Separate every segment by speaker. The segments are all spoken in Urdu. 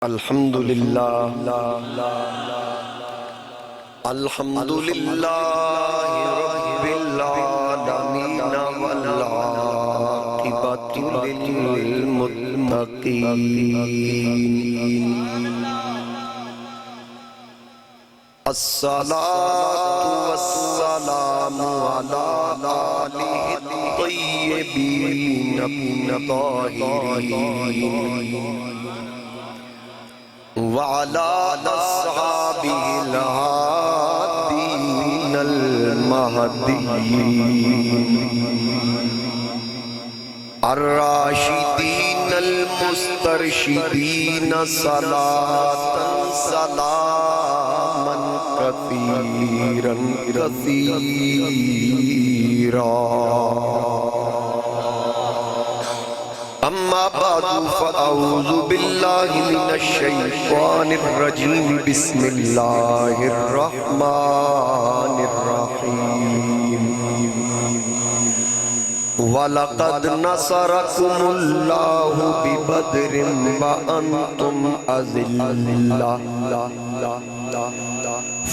Speaker 1: الحمدللہ رب العالمین والعاقبۃ للمتقین الصلاة والسلام علی آلہ الطیبین الطاہرین وعلى أصحابه الهادين المهديين الراشدين المسترشدين صلاة سلاما كثيرا اما بعد فاعوذ باللہ من الشیطان الرجیم بسم اللہ الرحمن الرحیم وَلَقَدْ نَصَرَكُمُ اللَّهُ بِبَدْرٍ وَأَنْتُمْ أَذِلَّةٌ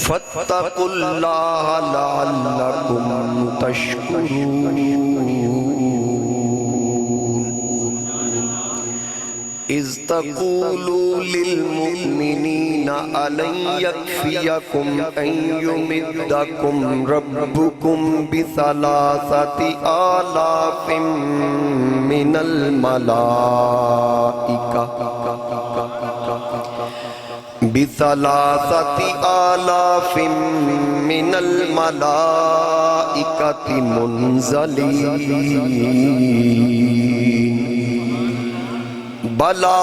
Speaker 1: فَاتَّقُوا اللَّهَ لَعَلَّكُمْ تَشْكُرُونَ اذ تقولوا للمؤمنين ألن يكفيكم أن يمدكم ربكم ب3,000 من الملائكة من الملائكة منزلين بلا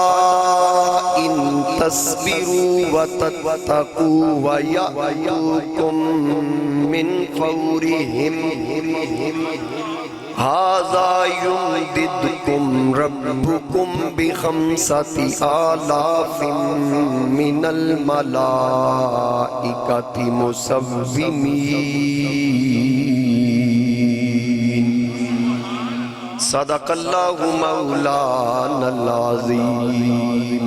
Speaker 1: ان تصبروا وتتقوا ويأتوكم من فورهم هذا يمددكم ربكم ب5,000 من الملائكة مسومين صدق اللہ مولانا العظیم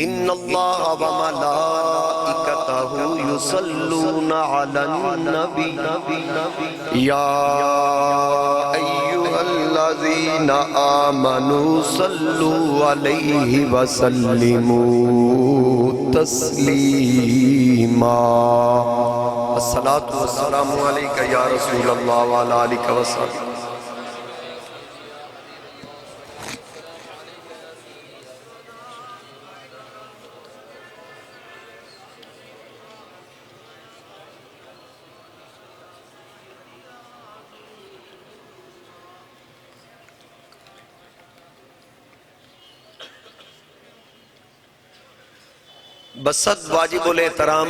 Speaker 1: ان اللہ وملائکتہ یصلون علی النبی یا ایہا الذین آمنوا صلوا علیہ وسلموا تسلیما الصلاة والسلام علیکہ یا رسول اللہ وعلی آلہ وصحبہ. بسد واجب الاحترام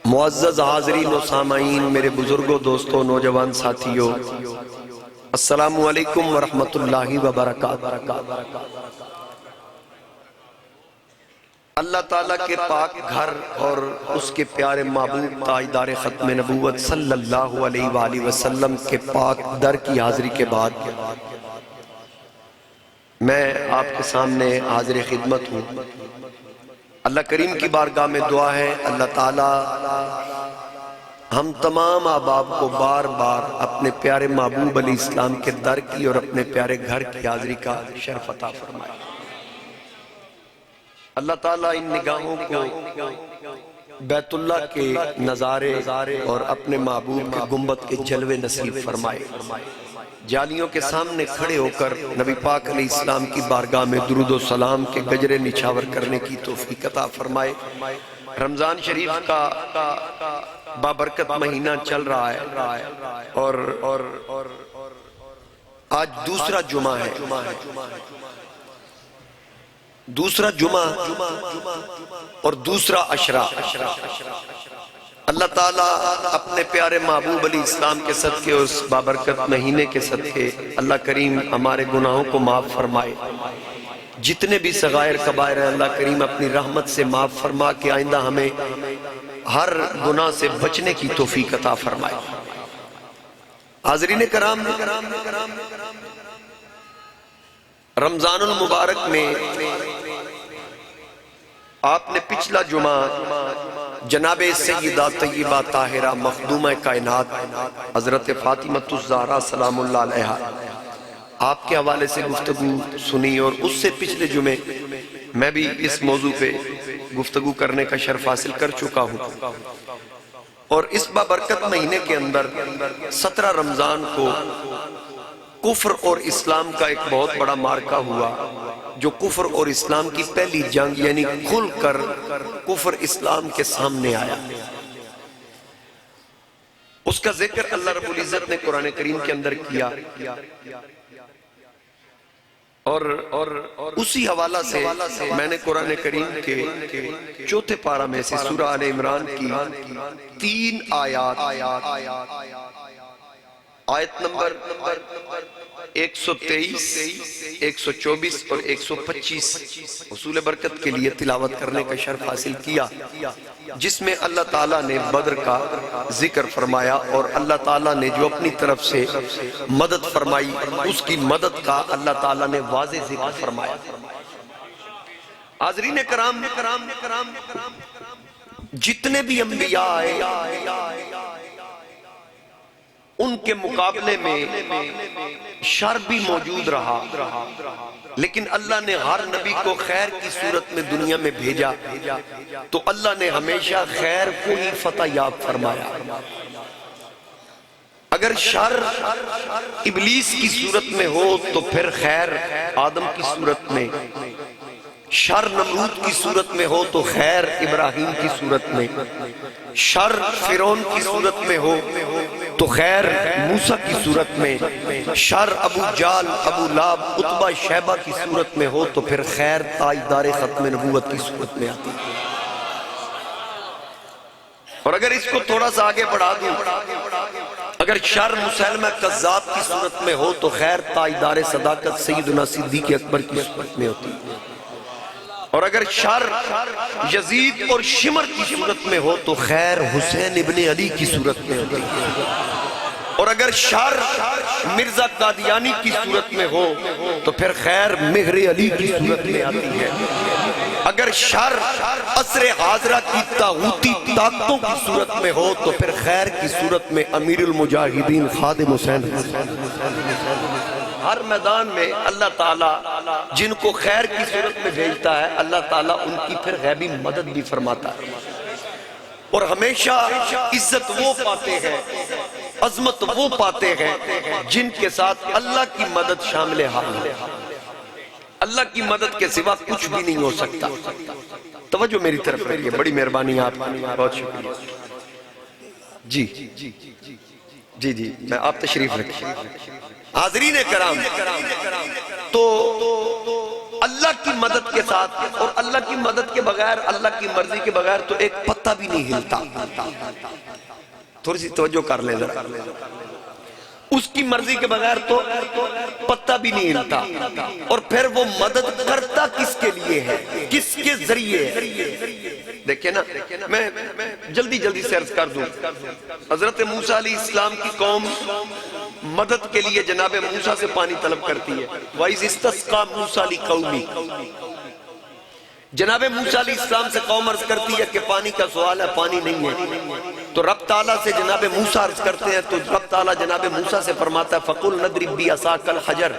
Speaker 1: معزز حاضرین و سامعین، میرے بزرگوں، دوستوں، نوجوان ساتھیوں، السلام علیکم ورحمۃ اللہ وبرکاتہ. اللہ تعالیٰ کے پاک گھر اور اس کے پیارے محبوب تاجدار ختم نبوت صلی اللہ علیہ وآلہ وسلم کے پاک در کی حاضری کے بعد میں آپ کے سامنے حاضر خدمت ہوں. اللہ کریم کی بارگاہ میں دعا ہے اللہ تعالیٰ ہم تمام احباب کو بار بار اپنے پیارے محبوب علیہ السلام کے در کی اور اپنے پیارے گھر کی حاضری کا شرف عطا فرمائے. اللہ تعالیٰ ان نگاہوں کو بیت اللہ کے نظارے اور اپنے محبوب کے گنبد کے جلوے نصیب فرمائے. جالیوں کے سامنے کھڑے ہو کر نبی پاک علیہ السلام کی بارگاہ میں درود و سلام کے گجرے نچھاور کرنے کی توفیق عطا فرمائے. رمضان شریف کا بابرکت مہینہ چل رہا ہے اور آج دوسرا جمعہ ہے. دوسرا جمعہ اور دوسرا عشرہ. اللہ تعالیٰ اپنے پیارے محبوب علیہ السلام کے صدقے اور اس بابرکت مہینے کے صدقے اللہ کریم ہمارے گناہوں کو معاف فرمائے. جتنے بھی صغائر کبائر ہیں اللہ کریم اپنی رحمت سے معاف فرما کے آئندہ ہمیں ہر گناہ سے بچنے کی توفیق عطا فرمائے. حاضرین کرام، رمضان المبارک میں آپ نے پچھلا جمعہ جناب سیدہ طیبہ طاہرہ مخدومہ کائنات حضرت فاطمہ الزہرا سلام اللہ علیہا آپ کے حوالے سے گفتگو سنی، اور اس سے پچھلے جمعے میں بھی اس موضوع پہ گفتگو کرنے کا شرف حاصل کر چکا ہوں۔ اور اس بابرکت مہینے کے اندر 17 رمضان کو کفر اور اسلام کا ایک بہت بڑا معرکہ ہوا، جو کفر اور اسلام کی پہلی جنگ، یعنی کھل کر کفر اسلام کے سامنے آیا۔ اس کا ذکر اللہ رب العزت نے قرآن کریم کے اندر کیا، اور اسی حوالہ سے میں نے قرآن کریم کے چوتھے پارہ میں سے سورہ آل عمران کی 3 آیت نمبر 123، 124 اور 125 حصول برکت کے لیے تلاوت کرنے کا شرف حاصل کیا، جس میں اللہ تعالیٰ نے بدر کا ذکر فرمایا، اور اللہ تعالیٰ نے جو اپنی طرف سے مدد فرمائی اس کی مدد کا اللہ تعالیٰ نے واضح ذکر فرمایا۔ حاضرین کرام، جتنے بھی انبیاء آئے ان کے مقابلے میں شر بھی موجود رہا، لیکن اللہ نے ہر نبی کو خیر کی صورت میں دنیا میں بھیجا، تو اللہ نے ہمیشہ خیر کو ہی فتح یاب فرمایا۔ اگر شر ابلیس کی صورت میں ہو تو پھر خیر آدم کی صورت میں، شر نمرود کی صورت میں ہو تو خیر ابراہیم کی صورت میں، شر فرعون کی صورت میں ہو تو خیر موسیٰ کی صورت میں، شر ابو جال، ابو لاب، عتبہ، شیبہ کی صورت میں ہو تو پھر خیر تاجدار ختم نبوت کی صورت میں آتی ہے۔ اور اگر اس کو تھوڑا سا آگے بڑھا دوں، اگر شر مسلمہ کذاب کی صورت میں ہو تو خیر تاجدار صداقت سیدنا صدیق اکبر کی صورت میں ہوتی ہے، اور اگر شر یزید اور شمر کی صورت میں ہو تو خیر حسین ابن علی کی صورت میں ہوتی ہے، اور اگر شر مرزا قادیانی کی صورت میں ہو تو پھر خیر مہر علی کی صورت میں آتی ہے، اگر شر عصر حاضرہ کی طاغوتی طاقتوں کی صورت میں ہو تو پھر خیر کی صورت میں امیر المجاہدین خادم حسین۔ ہر میدان میں اللہ تعالیٰ جن کو خیر کی صورت میں بھیجتا ہے، اللہ تعالیٰ ان کی پھر غیبی مدد بھی فرماتا ہے، اور ہمیشہ عزت وہ پاتے ہیں، عظمت وہ پاتے ہیں جن کے ساتھ اللہ کی مدد شامل حال ہے۔ اللہ کی مدد کے سوا کچھ بھی نہیں ہو سکتا۔ توجہ میری طرف رکھیے، بڑی مہربانی آپ کی، بہت شکریہ۔ جی میں آپ تشریف رکھیے۔ حاضرین کرام، تو اللہ کی مدد کے ساتھ، اور اللہ کی مدد کے بغیر، اللہ کی مرضی کے بغیر تو ایک پتہ بھی نہیں ہلتا۔ تھوڑی سی توجہ کر لیں ذرا، اس کی مرضی کے بغیر تو پتہ بھی نہیں ہلتا، اور پھر وہ مدد کرتا کس کے لیے ہے، کس کے ذریعے ہے؟ دیکھیں نا، میں جلدی سے عرض کر دوں، حضرت موسیٰ علیہ السلام کی قوم مدد کے لیے جناب موسیٰ سے پانی طلب کرتی ہے۔ وَإِذِ اسْتَسْقَىٰ مُوسَىٰ لِقَوْمِهِ، جناب موسیٰ علیہ السلام سے قوم عرض کرتی ہے کہ پانی کا سوال ہے، پانی نہیں ہے، تو رب تعالیٰ سے جناب موسیٰ عرض کرتے ہیں، تو رب تعالیٰ جناب موسیٰ سے فرماتا ہے فَقُلْ نَضْرِبْ بِعَصَاكَ الْحَجَرَ،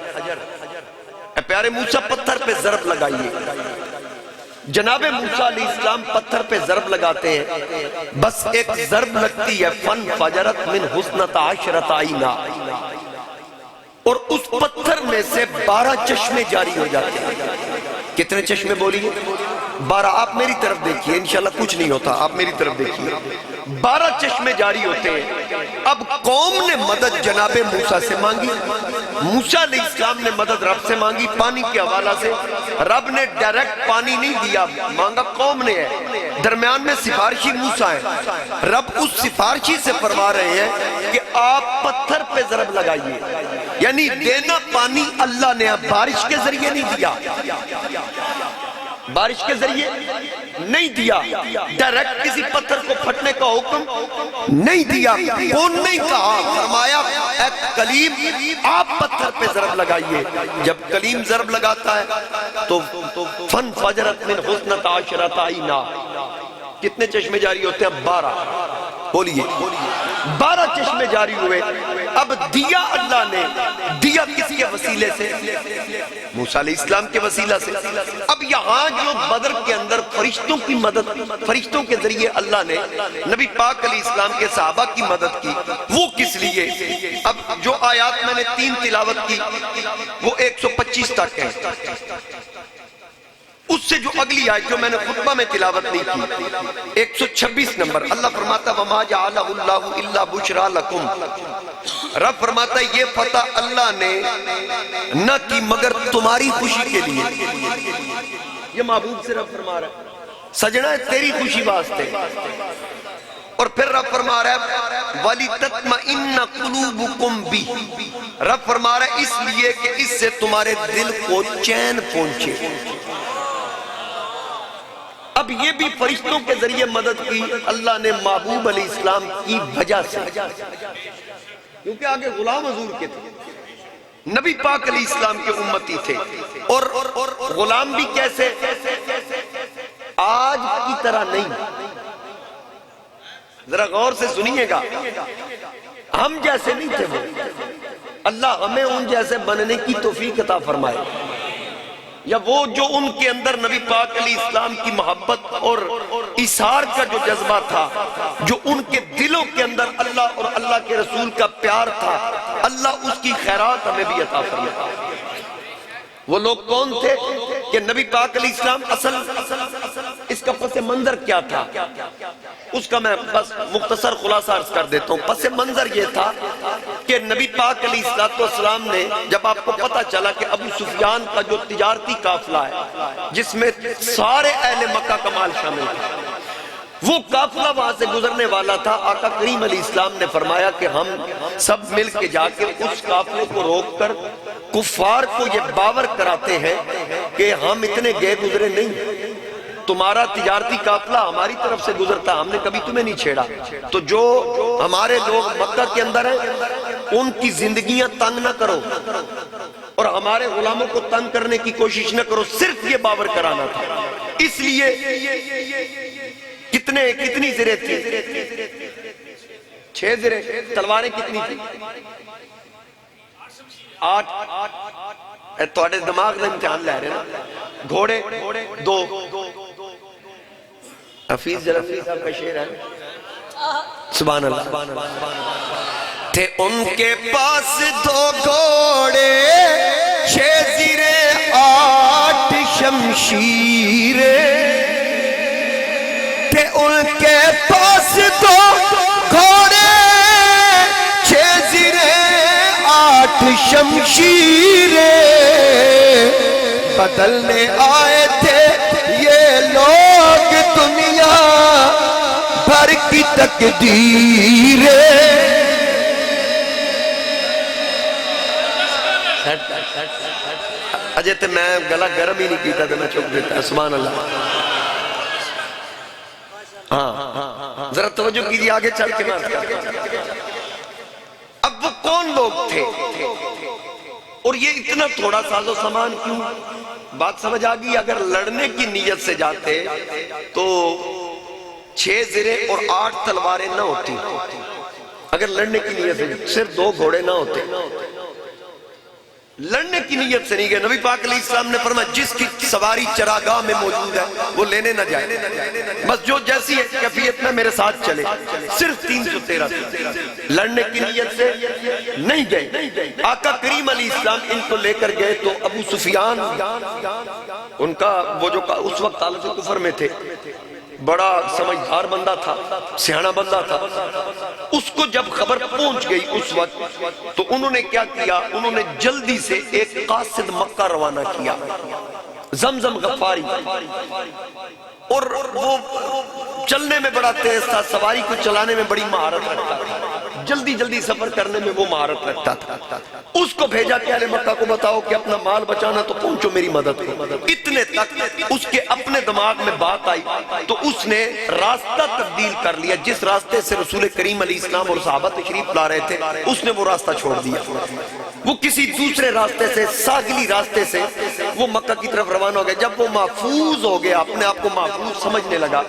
Speaker 1: اے پیارے موسیٰ پتھر پہ ضرب لگائیے۔ جناب موسیٰ علیہ السلام پتھر پہ ضرب لگاتے ہیں، بس ایک ضرب لگتی ہے، فَانْفَجَرَتْ مِنْ حُسْنَةَ عَشْرَةَ عَيْنًا، اور اس پتھر میں سے 12 چشمے جاری ہو جاتے ہیں۔ کتنے چشمے بولیے؟ 12۔ آپ میری طرف دیکھیے، انشاءاللہ کچھ نہیں ہوتا، آپ میری طرف دیکھیے، 12 چشمے جاری ہوتے ہیں۔ اب قوم نے مدد جناب موسیٰ سے مانگی، موسیٰ علیہ السلام نے مدد رب سے مانگی پانی کے حوالہ سے، رب نے ڈائریکٹ پانی نہیں دیا، مانگا قوم نے ہے، درمیان میں سفارشی موسیٰ ہے، رب اس سفارشی سے فرما رہے ہیں کہ آپ پتھر پہ ضرب لگائیے، یعنی دینا پانی اللہ نے اب بارش کے ذریعے نہیں دیا، بارش کے ذریعے نہیں دیا، ڈائریکٹ کسی پتھر کو پھٹنے کا حکم نہیں دیا، کون نہیں کہا، فرمایا اے کلیم آپ پتھر پہ ضرب لگائیے۔ جب کلیم ضرب لگاتا ہے تو فن فجرت من حسنت عشرت عینا، کتنے چشمے جاری ہوتے ہیں؟ 12۔ بولیے 12 چشمے جاری ہوئے۔ اب دیا اللہ نے دیا کس کے وسیلے سے؟ موسیٰ علیہ السلام کے وسیلہ سے۔ اب یہاں جو بدر کے اندر فرشتوں کی مدد، فرشتوں کے ذریعے اللہ نے نبی پاک علیہ السلام کے صحابہ کی مدد کی، وہ کس لیے؟ اب جو آیات میں نے 3 تلاوت کی وہ 125 تک ہے، اس سے جو اگلی آیت جو میں نے خطبہ میں تلاوت نہیں کی 126 نمبر، اللہ فرماتا وَمَا جَعَلَهُ اللَّهُ إِلَّا بُشْرَى لَكُمْ، رب فرماتا یہ فتح اللہ نے نہ کی مگر تمہاری خوشی کے لیے۔ یہ محبوب سے رب فرما رہا ہے سجنہ تیری خوشی واسطے، اور پھر رب فرما رہا ہے وَلِتَطْمَئِنَّ قُلُوبُكُمْ بِهِ، رب فرما رہا ہے اس لیے کہ اس سے تمہارے دل کو چین پہنچے۔ اب یہ بھی فرشتوں کے ذریعے مدد کی اللہ نے محبوب علیہ السلام کی وجہ سے، کیونکہ آگے غلام حضور کے تھے، نبی پاک علیہ السلام کے امتی تھے، اور غلام بھی کیسے؟ آج کی طرح نہیں، ذرا غور سے سنیے گا، ہم جیسے نہیں تھے وہ، اللہ ہمیں ان جیسے بننے کی توفیق عطا فرمائے، یا وہ جو ان کے اندر نبی پاک علیہ السلام کی محبت اور اثار کا جو جذبہ تھا، جو ان کے دلوں کے اندر اللہ اور اللہ کے رسول کا پیار تھا، اللہ اس کی خیرات ہمیں بھی عطا فرمائے۔ وہ لوگ کون تھے کہ نبی پاک علیہ السلام اصل اس کا پس منظر کیا تھا، اس کا میں بس مختصر خلاصہ عرض کر دیتا ہوں۔ پس منظر یہ تھا کہ نبی پاک علیہ السلام نے جب آپ کو پتا چلا کہ ابو سفیان کا جو تجارتی قافلہ ہے جس میں سارے اہل مکہ کا مال شامل تھا، وہ قافلہ وہاں سے گزرنے والا تھا، آقا کریم علیہ السلام نے فرمایا کہ ہم سب مل کے جا کے اس قافلے کو روک کر کفار کو یہ باور کراتے ہیں کہ ہم اتنے گئے گزرے نہیں، تمہارا تجارتی قافلہ ہماری طرف سے گزرتا، ہم نے کبھی تمہیں نہیں چھیڑا، تو جو ہمارے لوگ مکہ کے اندر ہیں ان کی زندگیاں تنگ نہ کرو اور ہمارے غلاموں کو تنگ کرنے کی کوشش نہ کرو، صرف یہ باور کرانا تھا۔ اس لیے کتنی زرے تھی؟ 6 زرے، تلواریں کتنی تھی؟ 8۔ توڑے دماغ نے امتحان لے رہے نا، گھوڑے 2۔ حفیظ جلفی صاحب کا شعر ہے، سبحان اللہ، تھے ان کے پاس 2 گھوڑے 6 زرے 8 شمشیریں، تھے ان کے پاس 2 گھوڑے 6 زرے 8 شمشیریں، بدلنے آئے تھے یہ لوگ دنیا بھر کی تقدیریں۔ اجے تے میں گلا گرم ہی نہیں کیتا تھا، میں چک دیتا، سبحان اللہ۔ ہاں ذرا توجہ کیجئے، آگے چل کے اب وہ کون لوگ تھے اور یہ اتنا تھوڑا ساز و سامان کیوں؟ بات سمجھ آگئی؟ اگر لڑنے کی نیت سے جاتے تو 6 زرے اور 8 تلواریں نہ ہوتی، اگر لڑنے کی نیت سے صرف 2 گھوڑے نہ ہوتے، لڑنے کی نیت سے نہیں گئے۔ نبی پاک علیہ السلام نے فرمایا جس کی سواری چراگاہ میں موجود ہے وہ لینے نہ جائے، بس جو جیسی کیفیت میں میرے ساتھ چلے۔ صرف 313 لڑنے کی نیت سے نہیں گئے۔ آقا کریم علیہ السلام ان کو لے کر گئے تو ابو سفیان ان کا وہ جو اس وقت حالت کفر میں تھے، بڑا سمجھدار بندہ تھا، سیاںا بندہ تھا، اس کو جب خبر پہنچ گئی اس وقت تو انہوں نے کیا کیا، انہوں نے جلدی سے ایک قاصد مکہ روانہ کیا، زمزم غفاری، اور وہ چلنے میں بڑا تیز تھا، سواری کو چلانے میں بڑی مہارت رکھتا تھا، جلدی جلدی سفر کرنے میں وہ مہارت رکھتا تھا. اس کو بھیجا کہ اہل مکہ کو بتاؤ کہ اپنا مال بچانا تو پہنچو میری مدد کو. اتنے تک اس کے اپنے دماغ میں بات آئی تو اس نے راستہ تبدیل کر لیا. جس راستے سے رسول کریم علیہ السلام اور صحابہ تشریف لا رہے تھے اس نے وہ راستہ چھوڑ دیا. وہ کسی دوسرے راستے سے, ساحلی راستے سے وہ مکہ کی طرف روانہ ہو گیا. جب وہ محفوظ ہو گیا, اپنے آپ کو محفوظ سمجھنے لگا,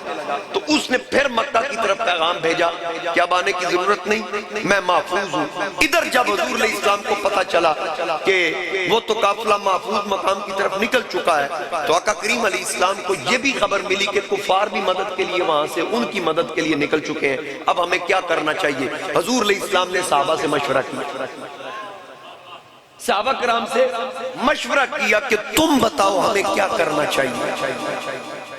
Speaker 1: تو اس نے پھر مکہ کی طرف پیغام بھیجا کہ اب آنے کی ضرورت نہیں, میں محفوظ ہوں. ادھر جب حضور علیہ السلام کو پتہ چلا کہ وہ تو قافلہ محفوظ مقام کی طرف نکل چکا ہے, تو آقا کریم علیہ السلام کو یہ بھی خبر ملی کہ کفار بھی مدد کے لیے وہاں سے ان کی مدد کے لیے نکل چکے ہیں. اب ہمیں کیا کرنا چاہیے؟ حضور علیہ السلام نے صحابہ سے مشورہ کیا, صحابہ کرام سے مشورہ کیا کہ تم بتاؤ ہمیں کیا کرنا چاہیے.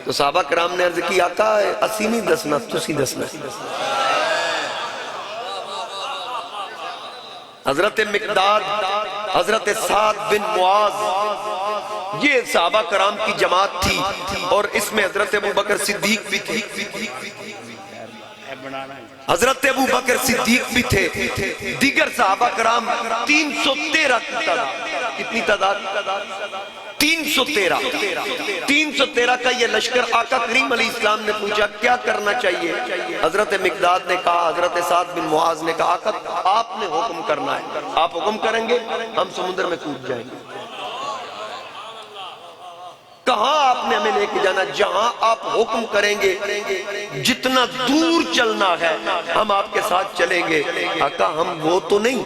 Speaker 1: تو صحابہ کرام نے عرض کی آقا اسی نہیں دسنا, تسی دسنا. حضرت مقداد, حضرت سعد بن معاذ, یہ صحابہ کرام کی جماعت تھی, اور اس میں حضرت ابو بکر صدیق بھی تھے. حضرت ابو بکر صدیق بھی تھے. دیگر صحابہ کرام 313 کی تعداد. کتنی تعداد؟ 313. 313 کا یہ لشکر. آقا کریم علیہ السلام نے پوچھا کیا کرنا چاہیے؟ حضرت مقداد نے کہا, حضرت سعد بن معاذ نے کہا آقا آپ نے حکم کرنا ہے, آپ حکم کریں گے ہم سمندر میں کود جائیں گے. کہاں آپ نے ہمیں لے کے جانا؟ جہاں آپ حکم کریں گے, جتنا دور چلنا ہے ہم آپ کے ساتھ چلیں گے. آقا ہم وہ تو نہیں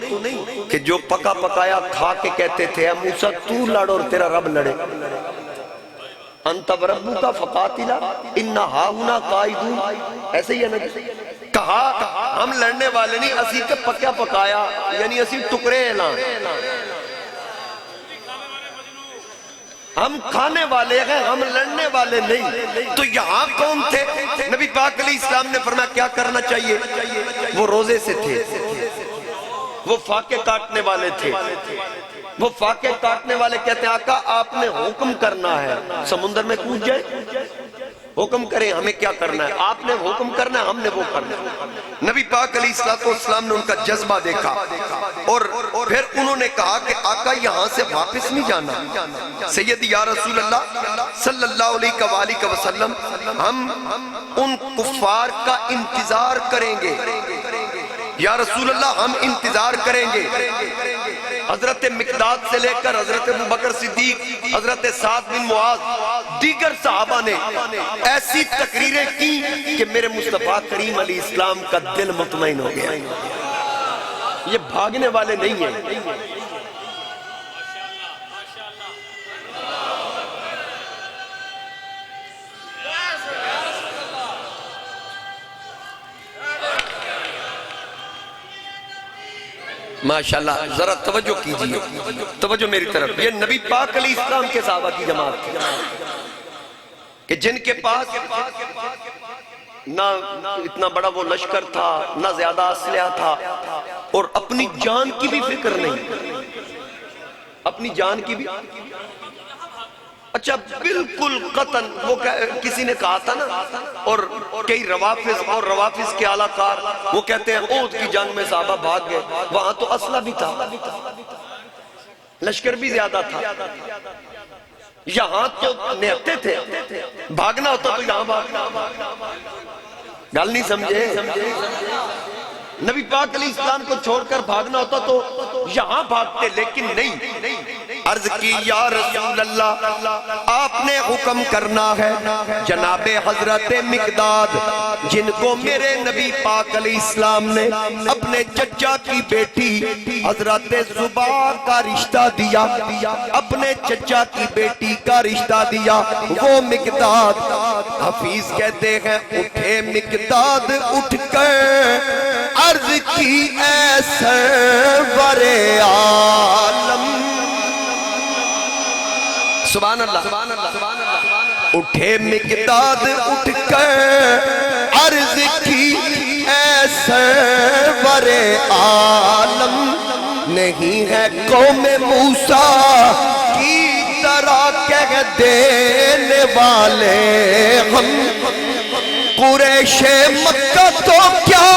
Speaker 1: کہ جو پکا پکایا کھا کے کہتے تھے اے موسیٰ تو لڑ اور تیرا رب لڑے. انت وربک فقاتلا انا ہاہنا قائدون, ایسے ہی ہے نا. کہا ہم لڑنے والے نہیں, اسی کے پکا پکایا یعنی اسی ٹکڑے اعلان, ہم کھانے والے ہیں, ہم لڑنے والے نہیں. تو یہاں کون تھے؟ نبی پاک علیہ السلام نے فرمایا کیا کرنا چاہیے؟ وہ روزے سے تھے, وہ فاقے کاٹنے والے تھے. وہ فاقے کاٹنے والے کہتے ہیں آقا آپ نے حکم کرنا ہے سمندر میں کود جائے, حکم کریں ہمیں کیا کرنا ہے, آپ نے حکم کرنا ہے ہم نے وہ کرنا ہے. نبی پاک علیہ السلام نے ان کا جذبہ دیکھا اور پھر انہوں نے کہا کہ آقا یہاں سے واپس نہیں جانا. سیدی یا رسول اللہ صلی اللہ علیہ وآلہ وسلم ہم ان کفار کا انتظار کریں گے, یا رسول اللہ ہم انتظار کریں گے. حضرت مقداد سے لے کر حضرت ابو بکر صدیق, حضرت سعد بن معاذ, دیگر صحابہ نے ایسی تقریریں کی کہ میرے مصطفیٰ کریم علیہ السلام کا دل مطمئن ہو گیا. یہ بھاگنے والے نہیں ہیں. ماشاءاللہ ذرا توجہ کیجئے, توجہ میری طرف. یہ نبی پاک علیہ السلام کے صحابہ کی جماعت تھی کہ جن کے پاس نہ اتنا بڑا وہ لشکر تھا, نہ زیادہ اسلحہ تھا, اور اپنی جان کی بھی فکر نہیں, اپنی جان کی بھی. اچھا بالکل قطن وہ کسی نے کہا تھا نا, اور کئی روافظ اور روافظ کے اعلیٰ کار وہ کہتے ہیں احد کی جنگ میں صحابہ بھاگ گئے, وہاں تو اسلحہ بھی تھا, لشکر بھی زیادہ تھا, یہاں تو نہتے تھے, بھاگنا ہوتا تو یہاں بھاگنا. گل نہیں سمجھے؟ نبی پاک علیہ السلام کو چھوڑ کر بھاگنا ہوتا تو یہاں بھاگتے, لیکن نہیں. عرض کی یا رسول اللہ آپ نے حکم کرنا ہے جناب حضرت مقداد جن کو میرے نبی پاک علیہ السلام نے اپنے چچا کی بیٹی حضرت زبا کا رشتہ دیا, اپنے چچا کی بیٹی کا رشتہ دیا, وہ مقداد. حفیظ کہتے ہیں اٹھے مقداد اٹھ کر عرض کی اے سرور عالم, سبحان اللہ. اٹھے مقداد اٹھ کر عرض کی اے سرور عالم, نہیں ہے قوم موسیٰ کی طرح کہہ دینے والے ہم, قریش مکہ تو کیا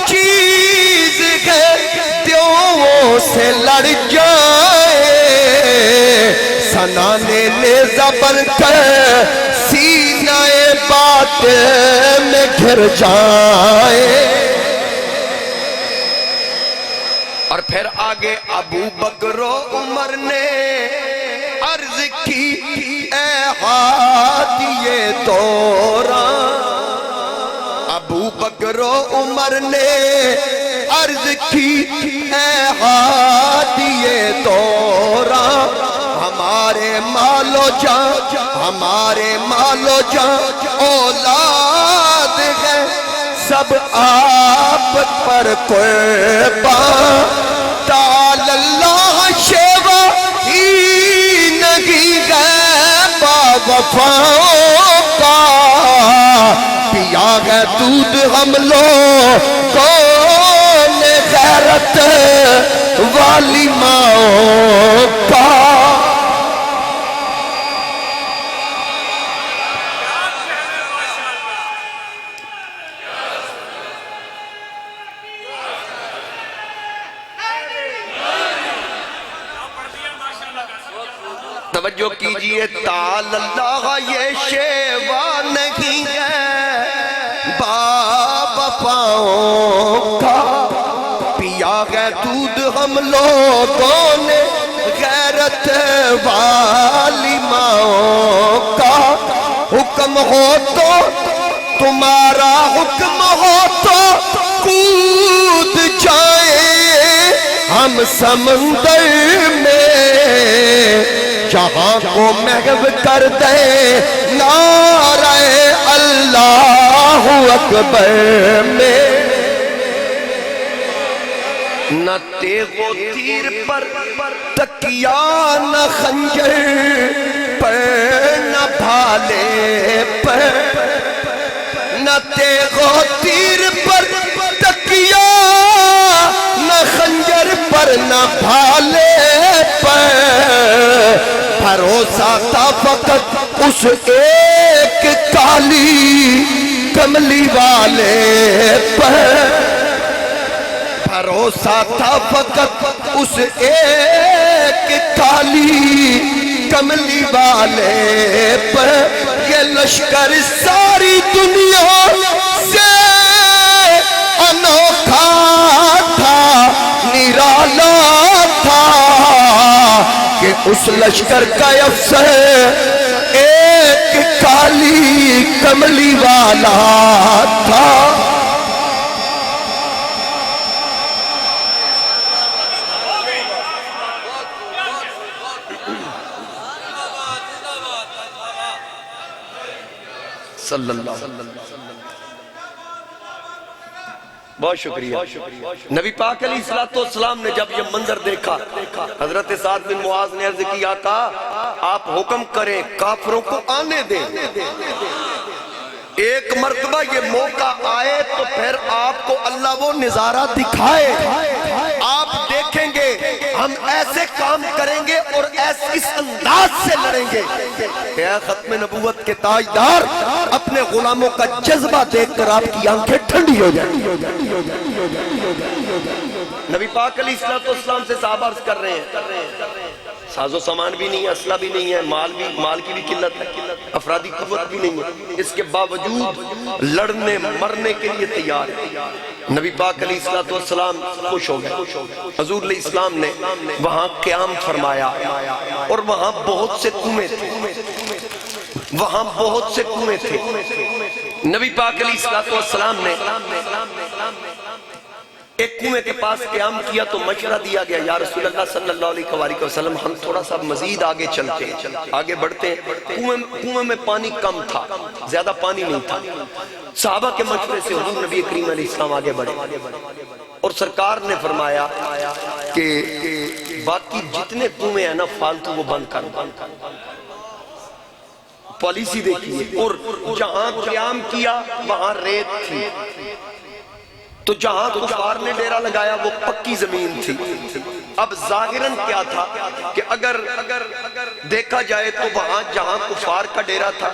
Speaker 1: چیز
Speaker 2: ہے دیووں سے لڑ جائے، سنانے نیزہ بن کر سینہ بات میں گھر جائے۔
Speaker 1: اور پھر آگے ابو بکر و عمر نے عرض کی
Speaker 2: اے ہادی دوران، ابو بکر و عمر نے عرض کی اے ہادی دوران، ہمارے مال و جان، ہمارے مال و جان اولاد ہے سب آپ پر قربان، تعالی اللہ شیوا ہی نہیں ہے با وفاؤں کا، پیا ہے دودھ ہم لوگوں نے غیرت والی ماں کا۔
Speaker 1: توجہ کیجئے، تعالی اللہ یہ شیوا نہیں ہے
Speaker 2: با وفاؤں کا، پیا ہے دودھ ہم لوگوں نے غیرت والی ماں کا، حکم ہو تو تمہارا حکم ہو تو کود جائیں ہم سمندر میں، جہاں کو محو کر دیں نعرہ اللہ اکبر میں۔
Speaker 1: نہ تیغ و تیر پر
Speaker 2: تکیا نہ خنجر پر نہ بھالے پر، نہ تیغ و تیر پر تکیا نہ خنجر پر نہ بھالے پر، بھروسہ تھا فقط اس ایک کالی کملی والے پر، بھروسہ تھا فقط اس ایک کالی کملی والے پر، یہ لشکر ساری دنیا سے انوکھا تھا، نرالا تھا، کہ اس لشکر کا افسر ایک کالی کملی والا تھا۔
Speaker 1: صلی اللہ علیہ وسلم۔ بہت شکریہ۔ نبی پاک علیہ السلام نے جب یہ منظر دیکھا، حضرت سعد بن معاذ نے عرض کیا، آقا آپ حکم کریں کافروں کو آنے دیں، ایک مرتبہ یہ موقع آئے تو پھر آپ کو اللہ وہ نظارہ دکھائے، آپ دیکھیں گے ہم ایسے کام کریں گے اور اس انداز سے لڑیں گے۔ اے ختم نبوت کے تاجدار، اپنے غلاموں کا جذبہ دیکھ کر آپ کی آنکھیں ٹھنڈی ہو جائیں۔ نبی پاک علیہ السلام سے صحابہ عرض کر رہے ہیں، ساز و سامان بھی نہیں ہے، اسلحہ بھی نہیں ہے، مال کی بھی قلت ہے، افرادی قوت بھی نہیں ہے، اس کے باوجود لڑنے مرنے کے لیے تیار ہے۔ نبی پاک علیہ السلام خوش ہو گئے، حضور علیہ السلام نے وہاں قیام فرمایا، اور وہاں بہت سے کنویں تھے، وہاں بہت سے کنویں تھے۔ نبی پاک علیہ السلام نے ایک کنویں کے پاس قیام کیا تو مشورہ دیا گیا، یا رسول اللہ صلی اللہ علیہ وسلم، ہم تھوڑا سا مزید آگے چلتے ہیں، آگے بڑھتے ہیں۔ کنویں میں پانی کم تھا، زیادہ پانی نہیں تھا۔ صحابہ کے مشورے سے حضور نبی کریم علیہ السلام آگے بڑھے، اور سرکار نے فرمایا کہ باقی جتنے کنویں ہیں نا فالتو وہ بند کر دو، پالیسی دیکھیے۔ اور جہاں قیام کیا وہاں ریت تھی، تو جہاں کفار نے ڈیرہ لگایا وہ پکی زمین تھی۔ اب ظاہراً کیا تھا کہ اگر دیکھا جائے تو وہاں جہاں کفار کا ڈیرہ تھا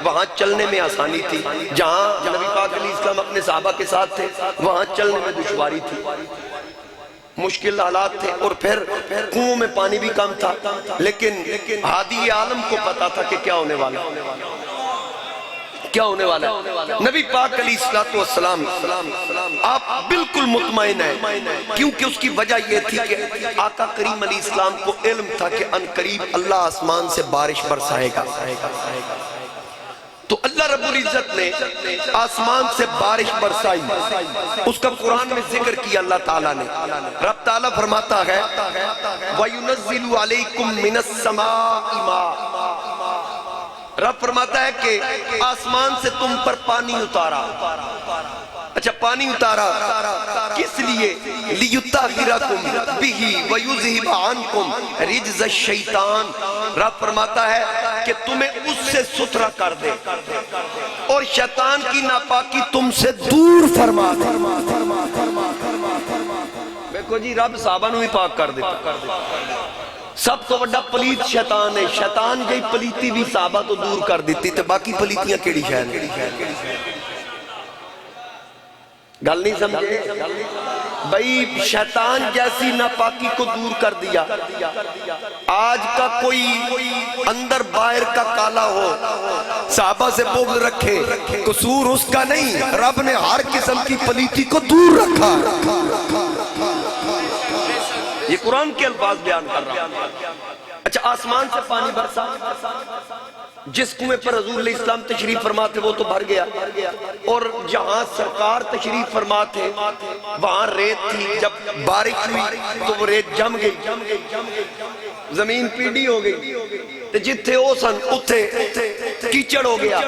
Speaker 1: وہاں چلنے میں آسانی تھی، جہاں نبی پاک علیہ السلام اپنے صحابہ کے ساتھ تھے وہاں چلنے میں دشواری تھی۔ مشکل حالات تھے، اور پھر کنووں میں پانی بھی کم تھا، لیکن ہادی عالم کو پتا تھا کہ کیا ہونے والا ہے۔ نبی پاک علیہ السلام آپ بالکل مطمئن ہیں، کیونکہ اس کی وجہ یہ تھی کہ آقا کریم علیہ السلام کو علم تھا کہ ان قریب اللہ آسمان سے بارش برسائے گا۔ تو اللہ رب العزت نے آسمان سے بارش برسائی، اس کا قرآن میں ذکر کیا اللہ تعالیٰ نے۔ رب تعالیٰ فرماتا ہے وَيُنَزِّلُ عَلَيْكُم مِّنَ السَّمَاءِ مَاءً، رب فرماتا ہے کہ آسمان سے تم پر پانی اتارا۔ اچھا، پانی اتارا کس لیے؟ لِيُطَهِّرَكُم بِهِ وَيُذْهِبَ عَنكُم رِجْزَ الشَّيْطَانِ، رب فرماتا ہے کہ تمہیں اس سے ستھرا کر دے اور شیطان کی ناپاکی تم سے دور فرما دے۔ دیکھو جی، رب صحابہ نو ہی پاک کر دیتا۔ سب تو بڑا پلیت شیطان ہے، شیطان جی پلیتی بھی صحابہ تو دور کر دیتی تے باقی پلیتیاں کیڑی شاید گل نہیں سمجھے بھئی، شیطان جیسی ناپاکی کو دور کر دیا۔ آج کا کوئی اندر باہر کا کالا ہو، صحابہ سے بغض رکھے، قصور اس کا نہیں، رب نے ہر قسم کی پلیتی کو دور رکھا۔ یہ قرآن کے الفاظ بیان کر رہا ہوں۔ اچھا، آسمان سے پانی برسا، جس کنویں پر حضور علیہ السلام تشریف فرما تھے وہ تو بھر گیا، اور جہاں سرکار تشریف فرما تھے وہاں ریت تھی، جب بارش ہوئی تو وہ ریت جم گئی، زمین پیڑی ہو گئی، تے جتھے او سن اتھے کیچڑ ہو گیا،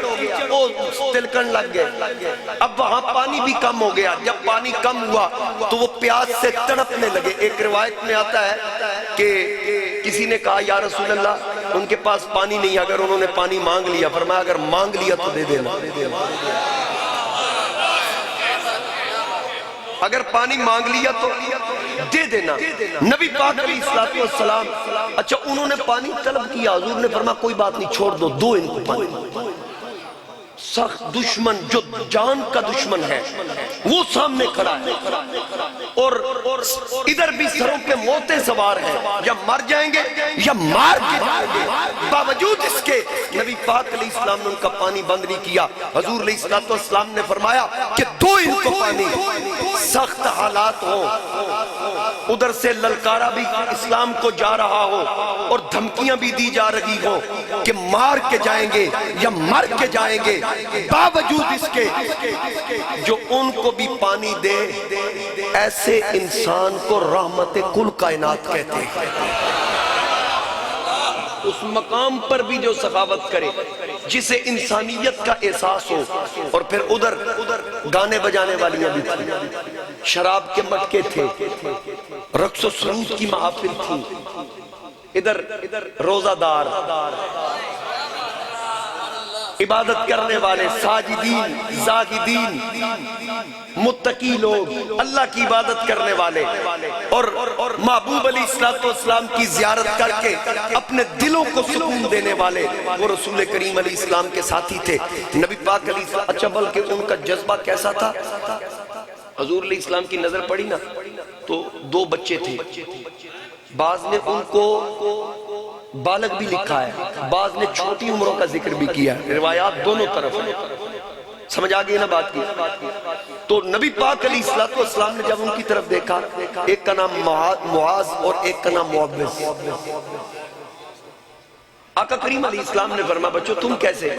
Speaker 1: او تلکن لگ گئے۔ اب وہاں پانی بھی کم ہو گیا، جب پانی کم ہوا تو وہ پیاس سے تڑپنے لگے۔ ایک روایت میں آتا ہے کہ کسی نے کہا یا رسول اللہ ان کے پاس پانی نہیں، اگر انہوں نے پانی مانگ لیا، فرمایا اگر مانگ لیا تو دے دینا، اگر پانی مانگ لیا تو دے دینا۔ نبی پاک علیہ السلام، اچھا انہوں نے پانی طلب کیا، حضور نے فرمایا کوئی بات نہیں، چھوڑ دو ان کو پانی۔ سخت دشمن جو جان کا دشمن ہے وہ سامنے کھڑا ہے، اور ادھر بھی سروں پہ موتیں سوار ہیں، یا مر جائیں گے یا مار کے جائیں گے۔ باوجود اس کے نبی پاک علیہ السلام نے ان کا پانی بند نہیں کیا۔ حضور علیہ السلام نے فرمایا کہ دو ان کو پانی، سخت حالات ہوں، ادھر سے للکارا بھی اسلام کو جا رہا ہو اور دھمکیاں بھی دی جا رہی ہو کہ مار کے جائیں گے یا مر کے جائیں گے، باوجود اس کے جو ان کو بھی پانی دے، ایسے انسان کو رحمت کل کائنات کہتے ہیں۔ اس مقام پر بھی جو سخاوت کرے، جسے انسانیت کا احساس ہو، اور پھر ادھر گانے بجانے والیاں بھی تھیں، شراب کے مٹکے تھے، رقص و سرود کی محافل تھی، ادھر روزہ دار، عبادت کرنے والے، ساجدین، زاہدین، متقی لوگ، اللہ کی عبادت کرنے والے، اور محبوب علیہ السلام کی زیارت کر کے اپنے دلوں کو سکون دینے والے، وہ رسول کریم علیہ السلام کے ساتھی تھے۔ نبی پاک علیہ السلام، اچھا بلکہ ان کا جذبہ کیسا تھا؟ حضور علیہ السلام کی نظر پڑی نا تو دو بچے تھے، بعض نے ان کو بالغ بھی لکھا ہے، بعض نے چھوٹی عمروں کا ذکر بھی کیا ہے، روایات دونوں طرف ہیں۔ سمجھ آگئی نا بات کی؟ تو نبی پاک علیہ السلام نے جب ان کی طرف دیکھا، ایک کا نام معاذ اور ایک کا نام معوذ، آقا کریم علیہ السلام نے فرمایا بچو تم کیسے؟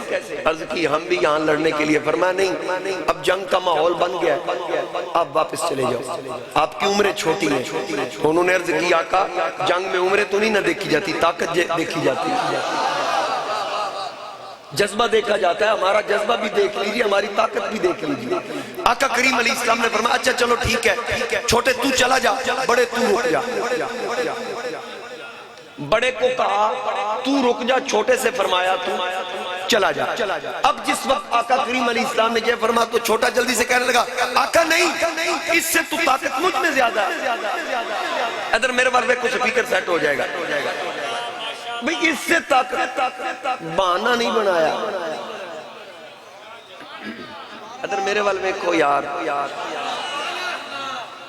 Speaker 1: عرض کی ہم بھی یہاں لڑنے کے لیے۔ فرمایا نہیں، اب جنگ کا ماحول بن گیا ہے، آپ واپس چلے جاؤ، آپ کی عمریں چھوٹی ہیں۔ انہوں نے عرض کی آقا جنگ میں عمریں تو نہیں نہ دیکھی جاتی، طاقت دیکھی جاتی ہے، جذبہ دیکھا جاتا ہے، ہمارا جذبہ بھی دیکھ لیجئے، ہماری طاقت بھی دیکھ لیجئے۔ آقا کریم علیہ السلام نے فرمایا اچھا چلو ٹھیک ہے، چھوٹے تو چلا جا، بڑے تو رک جا۔ بڑے کو کہا تو رک جا، چھوٹے سے فرمایا تو چلا جا۔ اب جس وقت آقا کریم علیہ السلام نے یہ فرمایا تو چھوٹا جلدی سے کہنے لگا آقا نہیں، اس سے تو طاقت مجھ میں زیادہ ہے۔ ادھر میرے والے کو سپیکر سیٹ ہو جائے گا بھئی، اس سے طاقت بہانہ نہیں بنایا۔ ادھر میرے والے کو یار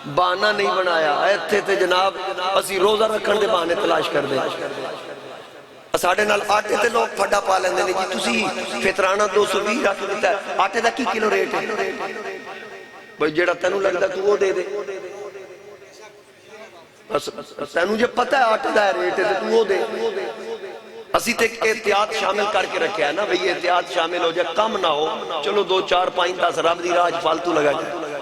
Speaker 1: بہانہ نہیں بنایا ایتھے تے جناب اسی روزہ رکھن دے بہانے تلاش کر دیں ساڑھے نال آٹے تے لوگ پھڈا پا لیندے نے جی تسی فطرانہ 220 رکھ دیتا ہے آٹے دا کی کلو ریٹ ہے بھئی جیڑا تینوں لگدا تو وہ دے دے تینوں جے پتہ ہے آٹے دا ریٹ ہے تو وہ دے اسی تے احتیاط شامل کر کے رکھے ہے نا بھئی احتیاط شامل ہو جائے کم نہ ہو چلو 2 4 5 10 رب دی راج فالتو لگا جائے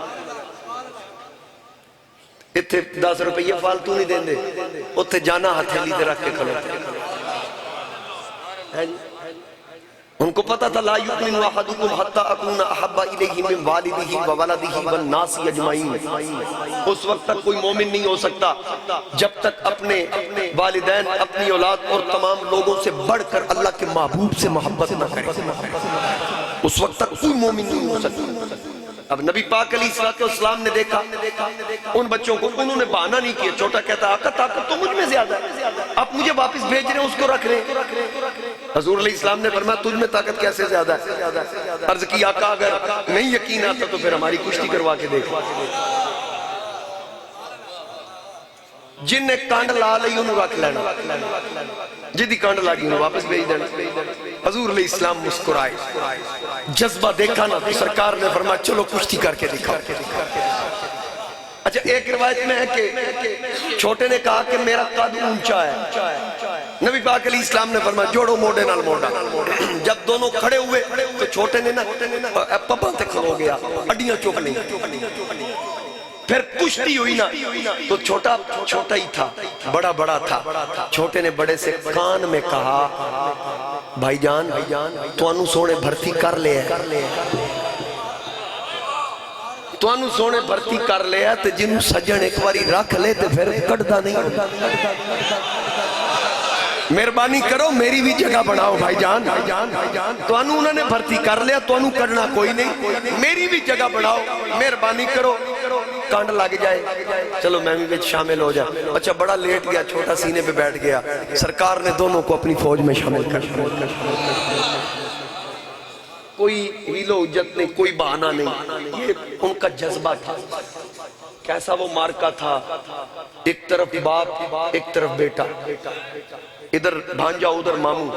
Speaker 1: اتھے 10 روپیہ فالتو نہیں دیں دے اتھے جانا ہتھیلی دے رکھ کے کھلو ان کو پتا تھا لا یؤمن احدکم حتی اکون احب الیہ من والدہ وولدہ والناس اجمعین اس وقت تک کوئی مومن نہیں ہو سکتا جب تک اپنے والدین اپنی اولاد اور تمام لوگوں سے بڑھ کر اللہ کے محبوب سے محبت نہ کرے اس وقت تک کوئی مومن نہیں ہو سکتا اب نبی پاک علیہ السلام نے دیکھا ان بچوں کو انہوں نے بہانہ نہیں کیا چھوٹا کہتا آقا طاقت تو مجھ میں زیادہ ہے آپ مجھے واپس بھیج رہے ہیں اس کو رکھ رہے ہیں حضور علیہ السلام نے فرمایا تجھ میں طاقت کیسے زیادہ ہے عرض کی آقا اگر نہیں یقین آتا تو پھر ہماری کشتی کروا کے دیکھ جن نے کانڈ لا لئی انہوں رکھ لینا جدی کانڈ لاگی انہوں واپس بھیج دینا حضور علیہ السلام مسکرائے جذبہ دیکھا نا تو سرکار نے فرمایا چلو کشتی کر کے دکھا اچھا ایک روایت میں ہے کہ چھوٹے نے کہا کہ میرا قد اونچا ہے نبی پاک علیہ السلام نے فرمایا جوڑو موڑے نال موڑا جب دونوں کھڑے ہوئے تو چھوٹے نے نا پپا تے کھلو گیا اڈیاں چوک لیں پھر کشتی ہوئی نا تو چھوٹا ہی تھا بڑا بڑا تھا چھوٹے نے بڑے سے کان میں کہا بھائی جان تو انو سونے بھرتی کر لے ہے تو انو سونے بھرتی کر لے ہے تو جنہوں سجن ایک باری رکھ لے تو پھر کٹدا نہیں مہربانی کرو میری بھی جگہ بناؤ بھائی جان تو انہوں نے بھرتی کر لیا تو انہوں کرنا کوئی نہیں میری بھی جگہ بناؤ مہربانی کرو کانڈ لگ جائے چلو میں بھی بیچ شامل ہو جائے اچھا بڑا لیٹ گیا چھوٹا سینے پہ بیٹھ گیا سرکار نے دونوں کو اپنی فوج میں شامل کر کوئی ہیلو اجت نہیں کوئی بہانہ نہیں یہ ان کا جذبہ تھا کیسا وہ مارکا تھا ایک طرف باپ ایک طرف بیٹا ادھر بھانجا ادھر ماموں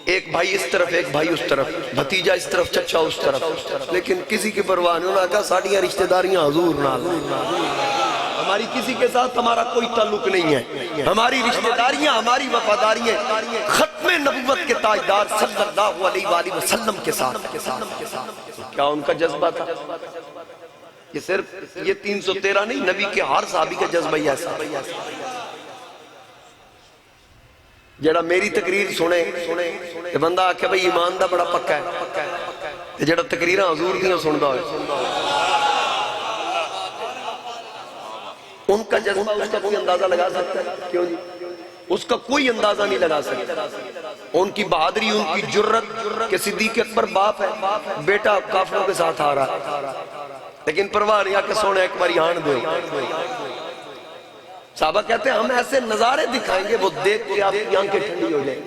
Speaker 1: ایک بھائی اس طرف ایک بھائی اس طرف بھتیجا اس طرف چچا اس طرف لیکن کسی کی پرواہ نہیں انہوں نے کہا ساڑیاں رشتہ داریاں حضور نال ہماری کسی کے ساتھ ہمارا کوئی تعلق نہیں ہے ہماری رشتہ داریاں ہماری وفاداریاں ختم نبوت کے تاجدار صلی اللہ علیہ وآلہ وسلم کے ساتھ کیا ان کا جذبہ تھا یہ صرف یہ 313 نہیں نبی کے ہر صحابی کا جذبہ ہی ایسا جڑا میری تقریر سنے کہ بندہ آکھے بھئی ایمان دا بڑا پکا ہے جڑا تقریرہ حضور دیاں سندا ہوئے ان کا جذبہ اس کا کوئی اندازہ لگا سکتا ہے کیوں جی اس کا کوئی اندازہ نہیں لگا سکتا ان کی بہادری ان کی جرت کہ صدیق اکبر باپ ہے بیٹا کافروں کے ساتھ آ رہا ہے لیکن پرواہ نہیں آکے سونے ایک باری آن دے صحابہ کہتے ہیں ہم ایسے نظارے دکھائیں گے وہ دیکھ کے آپ کی آنکھیں ٹھنڈی ہو جائیں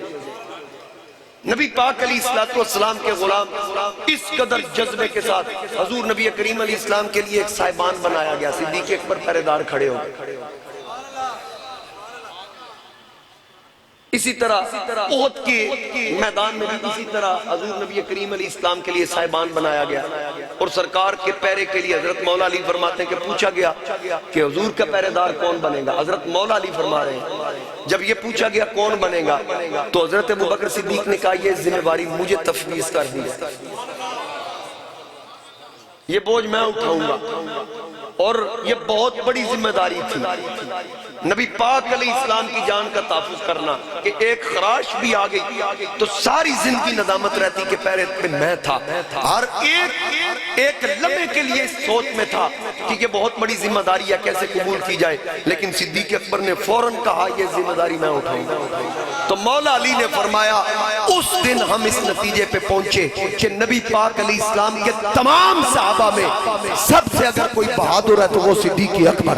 Speaker 1: نبی پاک علیہ السلام کے غلام اس قدر جذبے کے ساتھ حضور نبی کریم علیہ السلام کے لیے ایک صاحبان بنایا گیا صدیق اکبر پہرےدار کھڑے ہو اسی طرح احد کے میدان میں بھی اسی طرح حضور نبی کریم علیہ السلام کے لیے صاحبان بنایا گیا اور سرکار کے پیرے کے لیے حضرت مولا علی فرماتے ہیں کہ پوچھا گیا کہ حضور کا پیرے دار کون بنے گا حضرت مولا علی فرما رہے ہیں جب یہ پوچھا گیا کون بنے گا تو حضرت ابوبکر صدیق نے کہا یہ ذمہ داری مجھے تفویض کر دی یہ بوجھ میں اٹھاؤں گا اور یہ بہت بڑی ذمہ داری تھی نبی پاک علیہ السلام کی جان کا تحفظ کرنا کہ ایک خراش بھی آ گئی تو ساری زندگی ندامت رہتی کہ پیرے پہ میں تھا ہر ایک لمحے کے لیے اس سوچ میں تھا کہ یہ بہت بڑی ذمہ داری ہے کیسے قبول کی جائے لیکن صدیق اکبر نے فوراً کہا یہ ذمہ داری میں اٹھاؤں گا تو مولا علی نے فرمایا اس دن ہم اس نتیجے پہ پہنچے کہ نبی پاک علیہ السلام کے تمام صحابہ میں سب سے اگر کوئی بہادر ہے تو وہ صدیق اکبر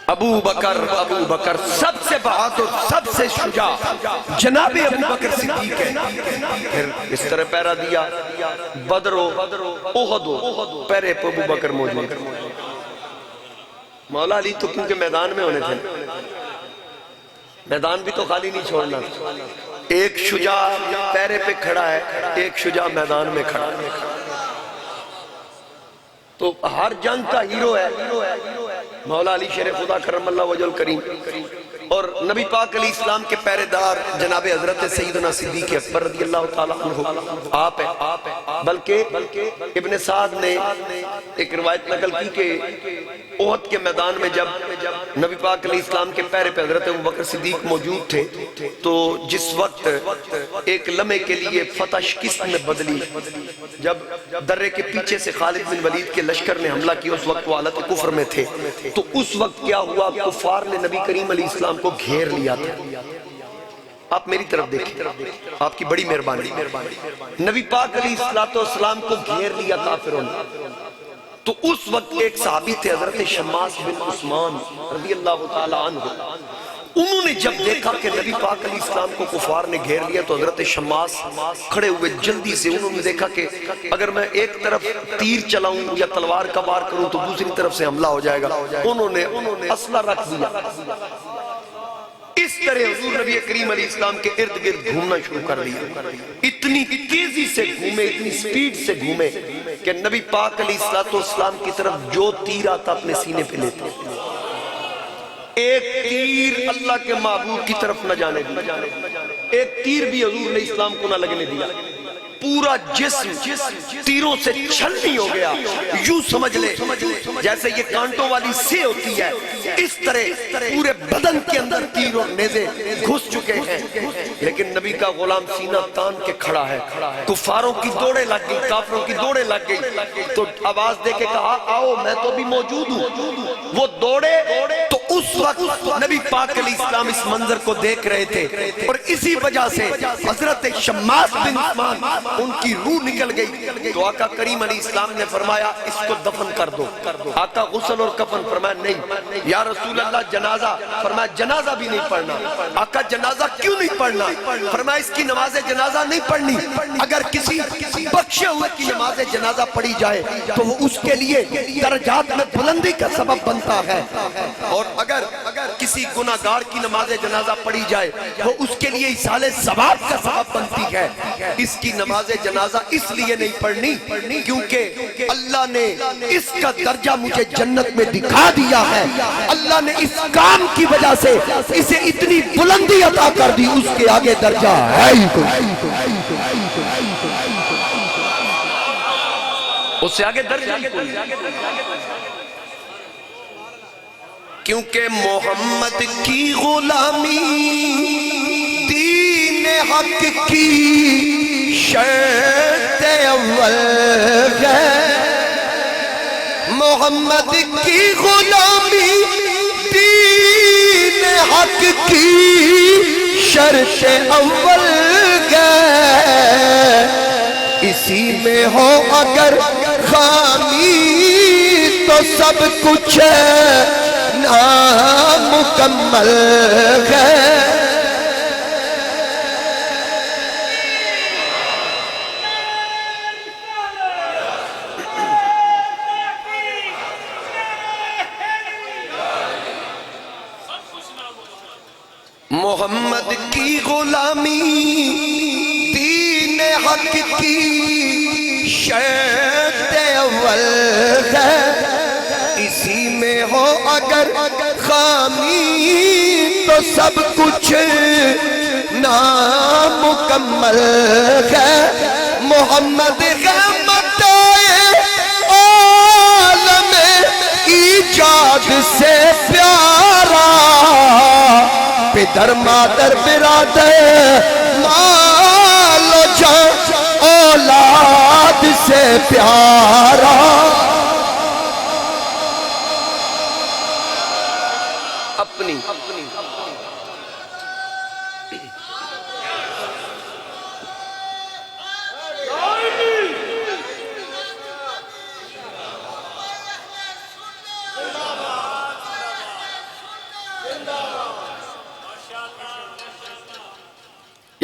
Speaker 1: ابو بکر سب سے بہادر، سب سے شجاع جناب ابو بکر صدیق ہے۔ پھر اس طرح پیرا دیا، بدر و احد و پیرے پہ ابو بکر موجود۔ مولا علی تو کیونکہ میدان میں ہونے تھے، میدان بھی تو خالی نہیں چھوڑنا، ایک شجاع پیرے پہ کھڑا ہے، ایک شجاع میدان میں کھڑا ہے، تو ہر جنگ کا ہیرو ہے مولا علی شیر خدا کرم اللہ وجہ الکریم، اور نبی پاک علیہ السلام کے پہرے دار جناب حضرت سیدنا صدیق اکبر رضی اللہ تعالیٰ عنہ آپ ہے۔ بلکہ ابن سعد نے ایک روایت نقل کی کہ احد کے میدان میں جب نبی پاک علیہ السلام کے پہرے پہ حضرت ابو بکر صدیق موجود تھے، تو جس وقت ایک لمحے کے لیے فتح شکست میں بدلی، جب درے کے پیچھے سے خالد بن ولید کے لشکر نے حملہ کیا، اس وقت وہ حالت کفر میں تھے، تو اس وقت کیا ہوا، کفار نے نبی کریم علیہ السلام کو گھیر لیا تھا۔ آپ میری طرف دیکھیں، آپ کی بڑی مہربانی، نبی پاک علیہ السلام کو گھیر لیا کافروں نے۔ تو اس وقت ایک صحابی تھے حضرت شماس بن عثمان رضی اللہ تعالی عنہ، انہوں نے جب دیکھا کہ نبی پاک علیہ السلام کو کفار نے گھیر لیا، تو حضرت شماس کھڑے ہوئے جلدی سے، انہوں نے دیکھا کہ اگر میں ایک طرف تیر چلاؤں یا تلوار کا وار کروں تو دوسری طرف سے حملہ ہو جائے گا، انہوں نے اسلحہ رکھ دیا۔ اس طرح حضور نبی کریم علیہ السلام کے ارد گرد گھومنا شروع کر دیا، اتنی تیزی سے گھومے، اتنی سپیڈ سے گھومے کہ نبی پاک علیہ السلام کی طرف جو تیر آتا اپنے سینے پہ لیتے، ایک تیر اللہ کے محبوب کی طرف نہ جانے دیا، ایک تیر بھی حضور علیہ السلام کو نہ لگنے دیا، پورا جسم تیروں سے چھلنی ہو گیا، یوں سمجھ لے جیسے یہ کانٹوں والی سے ہوتی ہے، اس طرح پورے بدن کے اندر تیر اور نیزے گھس چکے ہیں، لیکن نبی کا غلام سینہ تان کے کھڑا ہے۔ کفاروں کی دوڑے لگ گئی، کافروں کی دوڑے لگ گئی، تو آواز دے کے کہا آؤ میں تو بھی موجود ہوں۔ وہ دوڑے تو اس وقت نبی پاک علیہ السلام اس منظر کو دیکھ رہے تھے، اور اسی وجہ سے حضرت شماس بن عثمان ان کی روح نکل گئی، تو آقا کریم علیہ السلام نے فرمایا اس کو دفن کر دو۔ آقا غسل اور کفن، فرمایا نہیں۔ یا رسول اللہ جنازہ، فرمایا جنازہ بھی نہیں پڑھنا۔ آقا جنازہ کیوں نہیں پڑھنا؟ فرمایا اس کی نماز جنازہ نہیں پڑھنی، اگر کسی بخشے ہوئے کی نماز جنازہ پڑھی جائے تو وہ اس کے لیے درجات میں بلندی کا سبب بنتا ہے، اور اگر کسی گناہگار کی نماز جنازہ پڑھی جائے وہ اس کے لیے ایصال ثواب کا سبب بنتی ہے۔ اس کی نماز جنازہ اس لیے نہیں پڑھنی کیونکہ اللہ نے اس کا درجہ مجھے جنت میں دکھا دیا ہے، اللہ نے اس کام کی وجہ سے اسے اتنی بلندی عطا کر دی، اس کے آگے درجہ ہے ہی کوئی، اس سے آگے درجہ ہی کوئی، کیونکہ محمد کی غلامی دین حق کی شرط اول ہے، محمد کی غلامی دین حق کی شرط اول ہے، اسی میں ہو اگر خامی تو سب کچھ نامکمل ہے۔ محمد کی غلامی دین حق کی شرط اول ہے، اسی میں ہو اگر خامی تو سب کچھ نامکمل ہے۔ محمد رحمت عالم ایجاد سے پیارا، پدر مادر برادر مال و جان اولاد سے پیارا، اپنی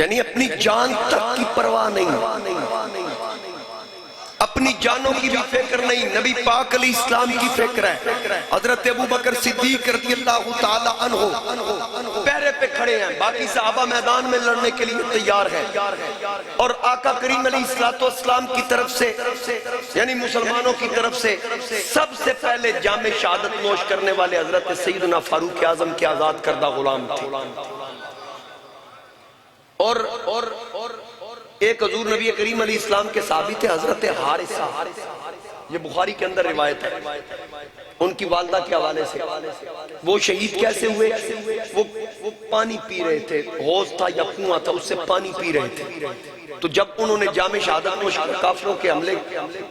Speaker 1: یعنی اپنی جان تک کی پرواہ نہیں، اپنی جانوں کی بھی فکر نہیں، نبی پاک علیہ السلام کی فکر ہے۔ حضرت ابوبکر صدیق رضی اللہ تعالی عنہ پیرے پہ کھڑے ہیں، باقی صحابہ میدان میں لڑنے کے لیے تیار ہیں، اور آقا کریم علیہ السلام کی طرف سے یعنی مسلمانوں کی طرف سے سب سے پہلے جام شہادت نوش کرنے والے حضرت سیدنا فاروق اعظم کے آزاد کردہ غلام تھے، اور ایک حضور نبی کریم علیہ السلام کے صحابی تھے حضرت حارثہ، یہ بخاری کے اندر روایت ہے ان کی والدہ کے حوالے سے۔ وہ شہید کیسے ہوئے؟ وہ پانی پی رہے تھے، حوض تھا یا کنواں تھا، اس سے پانی پی رہے تھے، تو جب انہوں نے جام شہادت نوش کافروں کے حملے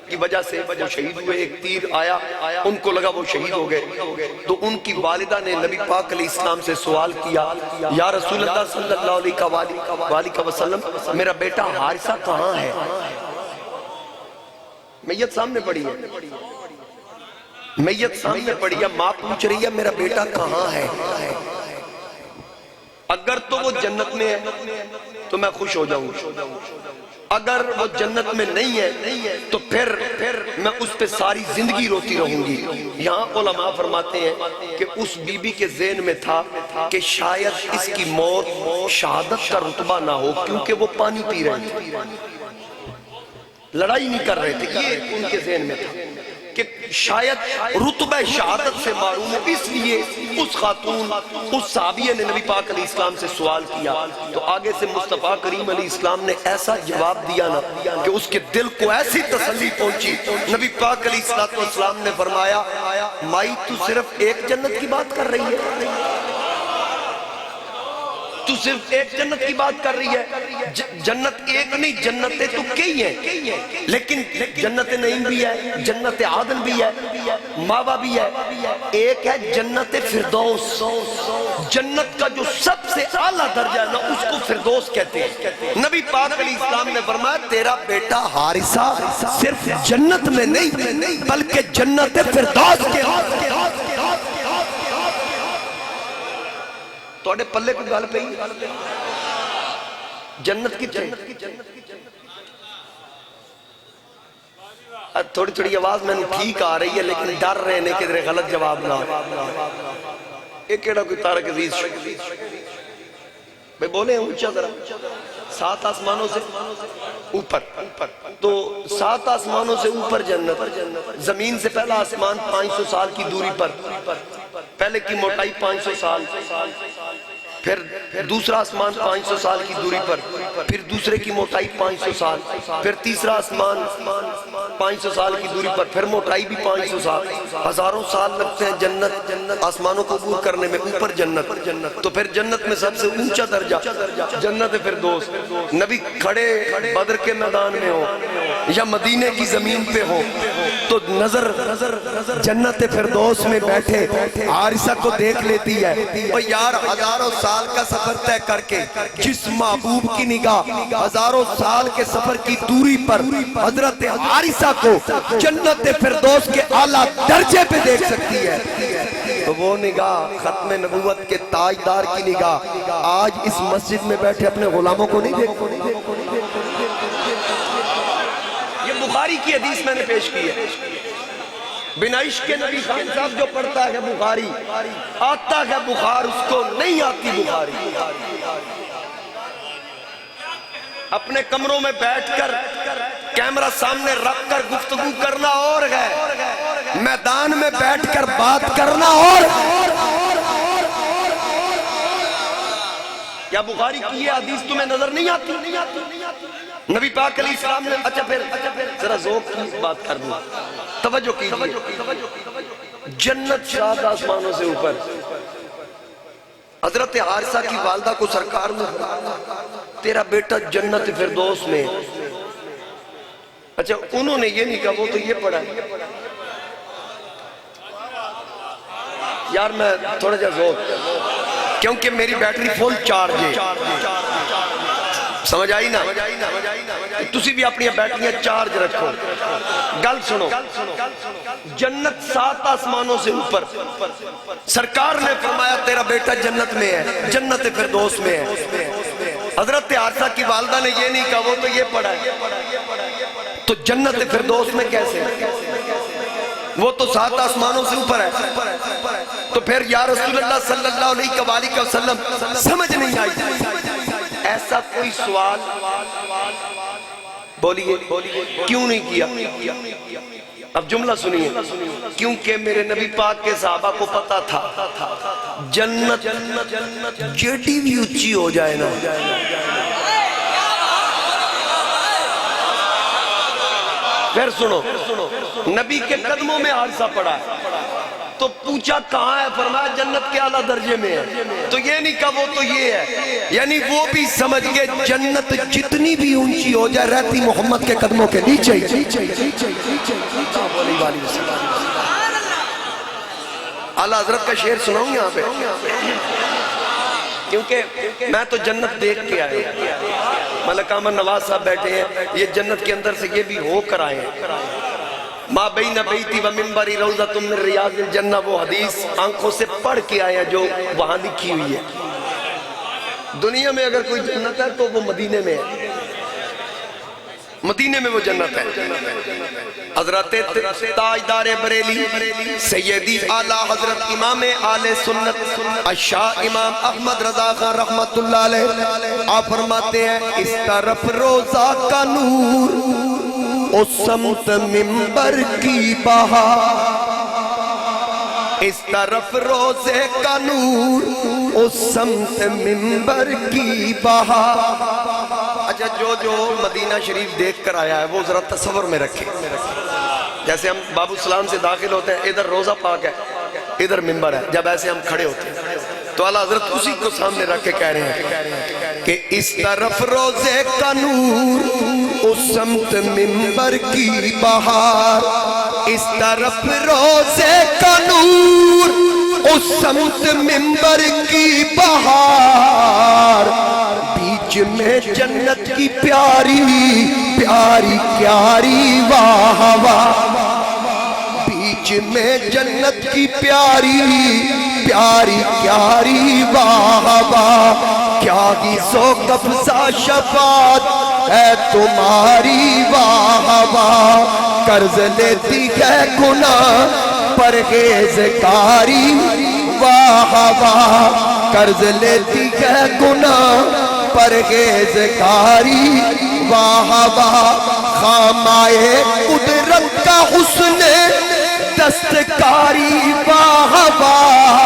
Speaker 1: کی وجہ سے وہ شہید ہوئے، ایک تیر آیا، ان کو لگا وہ شہید ہو گئے، تو ان کی والدہ نے نبی پاک علیہ السلام سے سوال کیا، یا رسول اللہ صلی اللہ علیہ وسلم، میرا بیٹا حارثہ کہاں ہے؟ میت سامنے پڑی ہے، میت سامنے پڑی ہے، ماں پوچھ رہی ہے میرا بیٹا کہاں ہے؟ اگر تو وہ جنت میں ہے تو میں خوش ہو جاؤں، اگر وہ جنت میں نہیں ہے تو پھر میں اس پہ ساری زندگی روتی رہوں گی۔ یہاں علماء فرماتے ہیں کہ اس بی بی کے ذہن میں تھا کہ شاید اس کی موت شہادت کا رتبہ نہ ہو، کیونکہ وہ پانی پی رہے تھے، لڑائی نہیں کر رہے تھے، یہ ان کے ذہن میں تھا کہ شاید رتبہ شہادت سے معروم ہے، اس لیے اس خاتون، اس صحابیہ نے نبی پاک علیہ السلام سے سوال کیا، تو آگے سے مصطفیٰ کریم علیہ السلام نے ایسا جواب دیا نا کہ اس کے دل کو ایسی تسلی پہنچی۔ نبی پاک علیہ السلام نے فرمایا، مائی تو صرف ایک جنت کی بات کر رہی ہے، تو صرف ایک جنت کی بات کر رہی ہے، جنت ایک نہیں، جنتیں تو کئی ہیں، لیکن جنت نعیم بھی ہے، جنت عادن بھی ہے، ماوا بھی ہے، ایک ہے جنت فردوس، جنت کا جو سب سے اعلیٰ درجہ ہے نا اس کو فردوس کہتے ہیں۔ نبی پاک علیہ السلام نے فرمایا تیرا بیٹا حارثہ صرف جنت میں نہیں بلکہ جنت فردوس کے توڑے پلے کو گال پہ ہی جنت کی تھوڑی تھوڑی آواز میں نے ٹھیک آ رہی ہے لیکن ڈر رہے نے کہ در غلط جواب نہ ایک ایڑا کوئی تارک عزیز بھئی بولے ہیں اونچا ذرا 7 آسمانوں سے اوپر، تو 7 آسمانوں سے اوپر جنت، زمین سے پہلا آسمان 500 سال کی دوری پر، پہلے کی موٹائی 500 سال، پھر دوسرا آسمان 500 سال کی دوری پر، پھر دوسرے کی موٹائی 500 سال، پھر تیسرا آسمان 500 سال کی دوری پر، پھر موٹائی بھی 500 سال، ہزاروں سال لگتے ہیں جنت آسمانوں کو عبور کرنے میں، اوپر جنت، تو پھر جنت میں سب سے اونچا درجہ جنت فردوس۔ نبی کھڑے بدر کے میدان میں ہو یا مدینے کی زمین پہ ہو تو نظر جنت فردوس میں بیٹھے حارثہ کو دیکھ لیتی ہے، اور یار ہزاروں سال کا سفر طے کر کے جس محبوب کی نگاہ ہزاروں سال کے سفر کی دوری پر حضرت حارثہ کو جنت فردوس کے اعلیٰ درجے پہ دیکھ سکتی ہے، تو وہ نگاہ ختم نبوت کے تاجدار کی نگاہ آج اس مسجد میں بیٹھے اپنے غلاموں کو نہیں دیکھ۔ یہ بخاری کی حدیث میں نے پیش کی ہے، بنا عشق نبی خان صاحب جو پڑھتا ہے بخاری آتا ہے بخار، اس کو نہیں آتی بخاری۔ اپنے کمروں میں بیٹھ کر کیمرہ سامنے رکھ کر گفتگو کرنا اور ہے، میدان میں بیٹھ کر بات کرنا اور یا بخاری کی یہ حدیث تمہیں نظر نہیں آتی؟ نبی پاک علیہ السلام نے اچھا پھر ذرا ذوق کی بات کر دوں، توجہ کیجئے، جنت 7 آسمانوں سے اوپر، حضرت حارثہ کی والدہ کو سرکار نے تیرا بیٹا جنت فردوس میں، اچھا انہوں نے یہ نہیں کہا، وہ تو یہ پڑھا ہے یار، میں تھوڑا جا ذوق کیونکہ میری بیٹری فل چارج ہے، سمجھ آئی نا؟ تسی بھی اپنی بیٹریاں چارج رکھو۔ گل سنو، جنت 7 آسمانوں سے اوپر، سرکار نے فرمایا تیرا بیٹا جنت میں ہے، جنت فردوس میں ہے۔ حضرت عائشہ کی والدہ نے یہ نہیں کہا وہ تو یہ پڑھا ہے، تو جنت فردوس میں کیسے؟ وہ تو 7 آسمانوں سے اوپر ہے۔ تو پھر یا رسول اللہ صلی اللہ علیہ وآلہ وسلم سمجھ نہیں آئی، ایسا کوئی سوال بولیے کیوں نہیں کیا؟ اب جملہ سنیے، کیونکہ میرے نبی پاک کے صحابہ کو پتا تھا جنت جیٹی بھی اونچی ہو جائے نا، پھر سنو، نبی کے قدموں میں عارضہ پڑا ہے تو پوچھا کہاں ہے، فرمایا جنت کے اعلیٰ درجے میں ہے، تو یہ نہیں کہا وہ تو یہ ہے، یعنی وہ بھی سمجھ گئے جنت جتنی بھی اونچی ہو جائے رہتی محمد کے قدموں کے نیچے ہی۔ اعلیٰ حضرت کا شعر سناؤں یہاں پہ، کیونکہ میں تو جنت دیکھ کے آیا ہوں، ملک احمد نواز صاحب بیٹھے ہیں، یہ جنت کے اندر سے یہ بھی ہو کر آئے ہیں۔ ما بین بیتی و منبری روضۃ من ریاض الجنہ، وہ حدیث آنکھوں سے پڑھ کے آیا جو وہاں لکھی ہوئی ہے۔ دنیا میں اگر کوئی جنت ہے تو وہ مدینے میں ہے، مدینے میں وہ جنت ہے۔ حضرت تاجدار بریلی سیدی اعلیٰ حضرت امام آل سنت الشاہ امام احمد رضا خان رحمت اللہ علیہ آپ فرماتے ہیں اس طرف روزہ کا نور اس سمت منبر کی بہار، اس طرف روزے کا نور اس سمت منبر کی بہار۔ اچھا جو مدینہ شریف دیکھ کر آیا ہے وہ ذرا تصور میں رکھے، جیسے ہم باب السلام سے داخل ہوتے ہیں، ادھر روزہ پاک ہے ادھر منبر ہے، جب ایسے ہم کھڑے ہوتے ہیں تو اعلیٰ حضرت اسی کو سامنے رکھ کے کہہ رہے ہیں کہ اس طرف روزے کا نور اس سمت منبر کی بہار، اس طرف روزے کا نور اس سمت منبر کی بہار، بیچ میں جنت کی پیاری پیاری پیاری واہ واہ، بیچ میں جنت کی پیاری پیاری پیاری واہ واہ، کیا ہی سو قبضہ شفاعت ہے تمہاری واہ واہ، قرض لیتی ہے گناہ پرہیزگاری واہ واہ، قرض لیتی ہے گناہ پرہیزگاری واہ واہ، خامائے قدرت کا حسن دستکاری واہ واہ،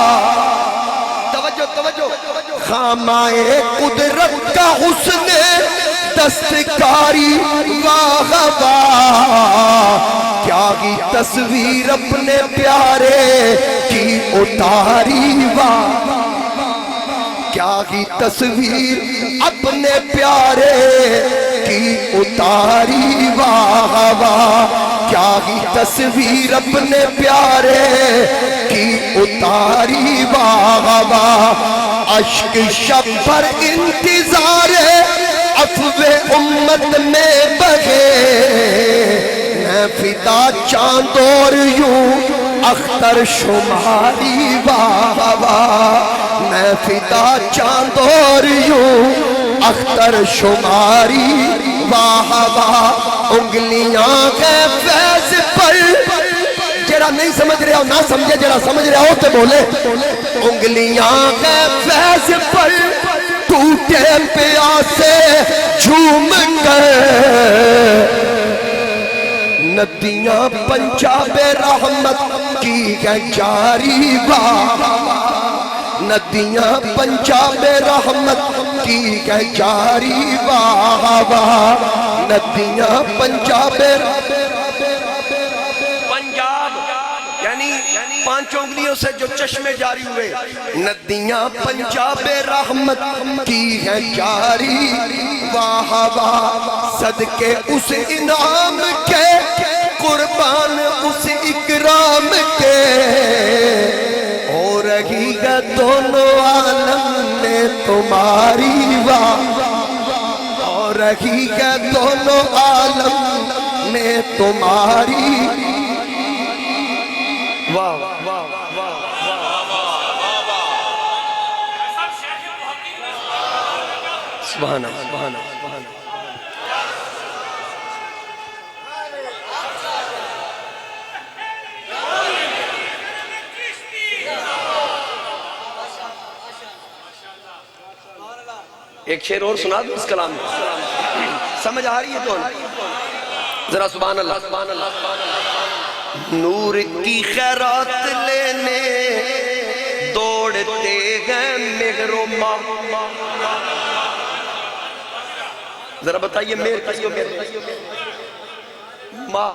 Speaker 1: توجہ، خامائے قدرت کا حسن دستکاری واہ واہ، کیا ہی تصویر اپنے پیارے کی اتاری واہ، کیا ہی تصویر اپنے پیارے کی اتاری واہ واہ، کیا ہی تصویر اپنے پیارے کی اتاری واہ واہ، اشک شب پر انتظار عفو امت میں بہے، میں فدا چاند اور یوں اختر شماری واہ واہ، میں فدا چاند اور یوں اختر شماری واہ واہ، انگلیاں ہیں فیض پر، جڑا نہیں سمجھ رہا ہو نہ سمجھے، جڑا سمجھ رہا ہو تو بولے، انگلیاں ہیں فیض پر ٹوٹے پیاسے جھوم کر، ندیاں پنجاب رحمت کی ہے جاری واہ، ندیاں پنجاب رحمت کی ہے جاری واہ واہ، ندیاں پنجاب یعنی 5 انگلیوں سے جو چشمے جاری ہوئے، ندیاں پنجاب رحمت کی ہے جاری واہ واہ، صدقے اس انعام کے قربان اس اکرام کے، ہو رہی ہے دونوں عالم میں تمہاری واہ، ہو رہی ہے دونوں عالم میں تمہاری واہ واہ سبحان اللہ سبحان اللہ ایک شعر اور سنا دو اس کلام میں سمجھ آ رہی ہے تو ذرا سبحان اللہ سبحان اللہ نور کی خیرات لینے دوڑتے ہیں مہر و ماں ذرا بتائیے مہر کس کو کہتے ہیں ماں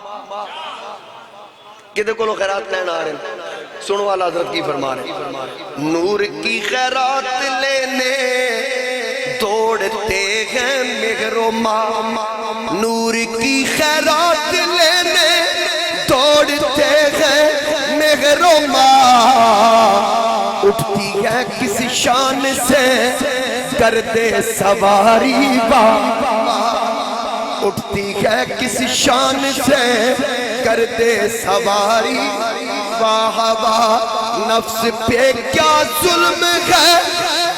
Speaker 1: کدے کو لو خیرات لینا آ رہے ہیں سنو والا حضرت کی فرما رہے ہیں نور کی خیرات لینے دوڑتے ہیں مہر و ماں نور کی خیرات لینے دوڑتے ہیں مہر و ماں اٹھتی ہے کسی شان سے کر دے سواری اٹھتی ہے کسی شان سے کر دے سواری واہ واہ نفس پہ کیا ظلم ہے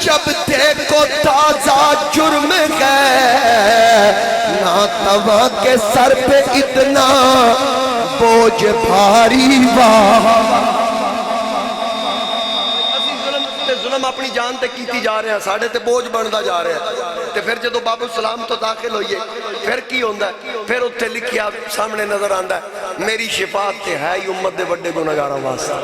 Speaker 1: جب دیکھو تازہ جرم ہے ناتواں کے سر پہ اتنا بوجھ بھاری واہ ظلم اپنی جان تے کیتی جا رہے ہیں ساڑھے تے بوجھ بندا جا رہے ہیں تے پھر جدو باب السلام تو داخل ہوئیے پھر کی ہوندہ ہے پھر اتھے لکھیا سامنے نظر آندہ ہے میری شفاعت تے ہے ہی امت دے بڑے گناہگاراں واسطے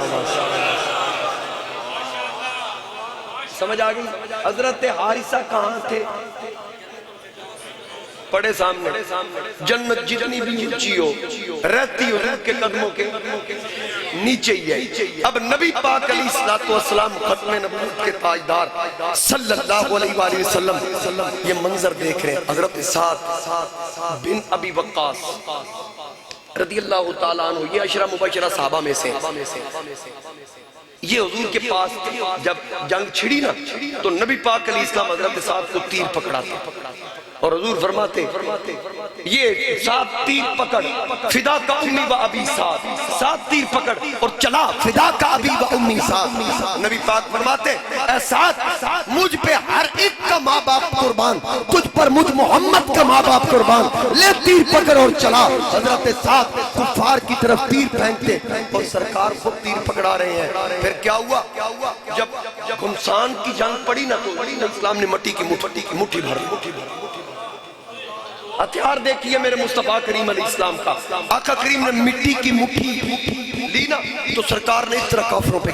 Speaker 1: سمجھ آگئی حضرت حارثہ کہاں تھے پڑے سامنے جنت جتنی بھی اونچی ہو رہتی حضور کے قدموں کے نیچے ہی ہے اب نبی پاک علیہ السلام ختم نبوت کے تاجدار صلی اللہ علیہ وآلہ وسلم یہ منظر دیکھ رہے ہیں حضرت سعد بن ابی وقاص رضی اللہ تعالیٰ عنہ یہ عشرہ مبشرہ صحابہ میں سے یہ حضور کے پاس جب جنگ چھڑی نا تو نبی پاک علیہ السلام حضرت سعد کو تیر پکڑا تھا اور حضور فرماتے یہ سعد تیر پکڑ فدا کا امی و ابی سعد تیر پکڑ اور چلا فدا کا ابی و امی سعد نبی پاک فرماتے اے سعد مجھ پہ ہر ایک کا ماں باپ قربان تجھ پر مجھ محمد کا ماں باپ قربان لے تیر پکڑ اور چلا حضرت سعد کفار کی طرف تیر پھینکتے اور سرکار خود تیر پکڑا رہے ہیں پھر کیا ہوا جب خمسان کی جنگ پڑی نا تو اسلام نے مٹی کی مٹھی بھر ہتھیار دیکھئے میرے مصطفیٰ کریم علیہ السلام کا آقا کریم نے مٹی کی مٹھی لی نا تو سرکار نے اس طرح کافروں پہ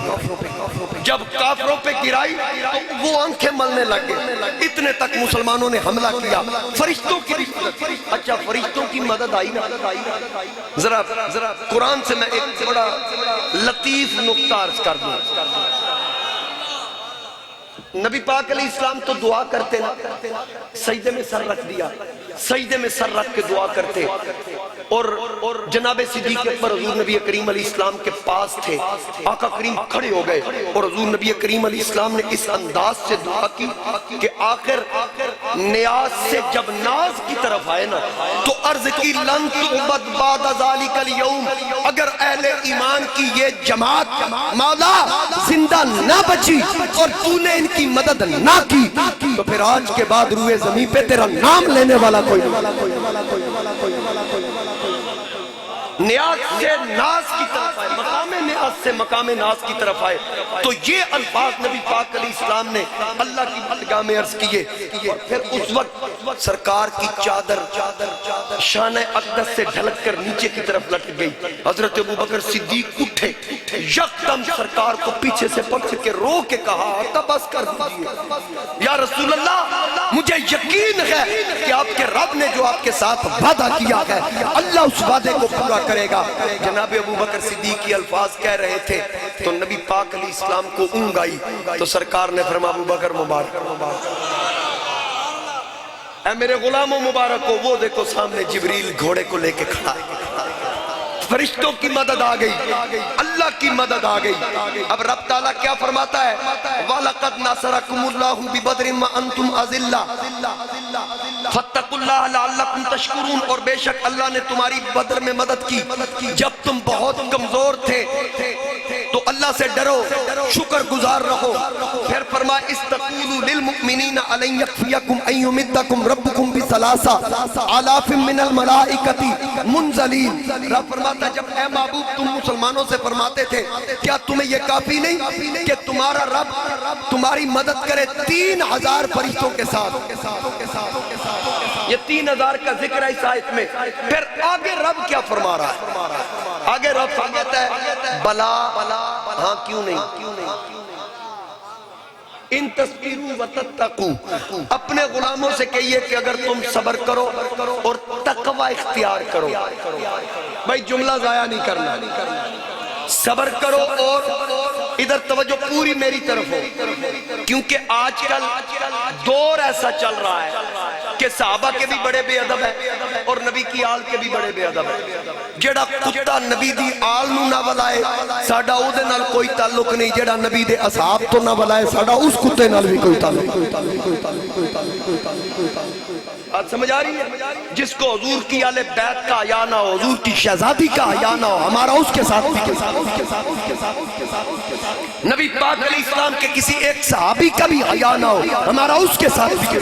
Speaker 1: جب کافروں پہ گرائی تو وہ آنکھیں ملنے لگے اتنے تک مسلمانوں نے حملہ کیا فرشتوں کی اچھا فرشتوں کی مدد آئی نا ذرا قرآن سے میں ایک بڑا لطیف نقطہ عرض کر دوں نبی پاک علیہ السلام تو دعا کرتے نا سجدے میں سر رکھ دیا سجدے میں سر رکھ کے دعا کرتے اور جناب صدیق اکبر حضور نبی کریم علیہ السلام کے پاس تھے آقا کریم کھڑے ہو گئے اور حضور نبی کریم علیہ السلام نے اس انداز سے دعا کی کہ آخر نیاز سے جب ناز کی طرف آئے نا تو عرض کی لن تعبد بعد ذالک اليوم اگر اہل ایمان کی یہ جماعت مولا زندہ نہ بچی اور تو نے ان کی مدد نہ کی تو پھر آج کے بعد روئے زمین پہ تیرا نام لینے والا کوئی نیاز سے ناز کی طرف آئے مقام نیاز سے مقام ناز کی طرف آئے تو یہ الفاظ نبی پاک علیہ السلام نے اللہ کی بارگاہ میں عرض کیے اور پھر اس وقت سرکار کی چادر شان اقدس سے ڈھلک کر نیچے کی طرف لٹک گئی حضرت ابوبکر صدیق اٹھے یکدم سرکار کو پیچھے سے پکڑ کے رو کے کہا آقا بس کر دیجئے یا رسول اللہ مجھے یقین ہے کہ آپ کے رب نے جو آپ کے ساتھ وعدہ کیا ہے اللہ اس وعدے کو پورا کرے گا جناب ابوبکر صدیق کی الفاظ کہہ رہے تھے تو نبی پاک علیہ السلام کو اونگ آئی تو سرکار نے فرمایا ابوبکر مبارک اے میرے غلاموں مبارک ہو وہ دیکھو سامنے جبریل گھوڑے کو لے کے کھڑا ہے فرشتوں کی مدد آ گئی اللہ کی مدد آ گئی اب رب تعالیٰ کیا فرماتا ہے وَلَقَدْ نَصَرَكُمُ اللَّهُ بِبَدْرٍ وَأَنْتُمْ أَذِلَّةٌ فَاتَّقُوا اللَّهَ لَعَلَّكُمْ تَشْكُرُونَ اور بے شک اللہ نے تمہاری بدر میں مدد کی جب تم بہت کمزور تھے تو اللہ اللہ سے ڈرو، شکر گزار رہو۔ پھر فرمایا استقولوا للمؤمنین الن یکفیکم ان یمدکم ربکم بثلاثہ آلاف من الملائکۃ منزلین۔ رب فرماتا جب اے محبوب تم مسلمانوں سے فرماتے تھے کیا تمہیں یہ کافی نہیں کہ تمہارا رب تمہاری مدد کرے 3000 فرشتوں کے ساتھ؟ یہ 3000 کا ذکر ہے اس آیت میں۔ پھر آگے رب کیا فرما رہا ہے؟ آگے رب فرماتا ہے بلا، ہاں کیوں نہیں، ان تصبروا وتتقوا، اپنے غلاموں سے کہیے کہ اگر تم صبر کرو اور تقوی اختیار کرو۔ بھائی جملہ ضائع نہیں کرنا، صبر کرو اور ادھر توجہ پوری میری طرف ہو، کیونکہ آج کل دور ایسا چل رہا ہے کہ صحابہ کے بھی بڑے بے ادب ہیں اور نبی کی آل کے بھی بڑے بے ادب ہیں۔ جڑا کتا نبی دی آل نو نہ ولائے ساڈا او دے نال کوئی تعلق نہیں، جڑا نبی دے اصحاب تو نہ ولائے ساڈا اس کتے نال بھی کوئی تعلق نہیں۔ آج سمجھ آ رہی ہے؟ جس کو حضور کی آل بیت کا حیا نہ ہو، حضور کی شہزادی کا حیا نہ ہو، ہمارا اس کے ساتھ بھی نبی پاک علیہ السلام کے کسی ایک صحابی کا بھی حیا نہ ہو، ہمارا اس کے ساتھ بھی۔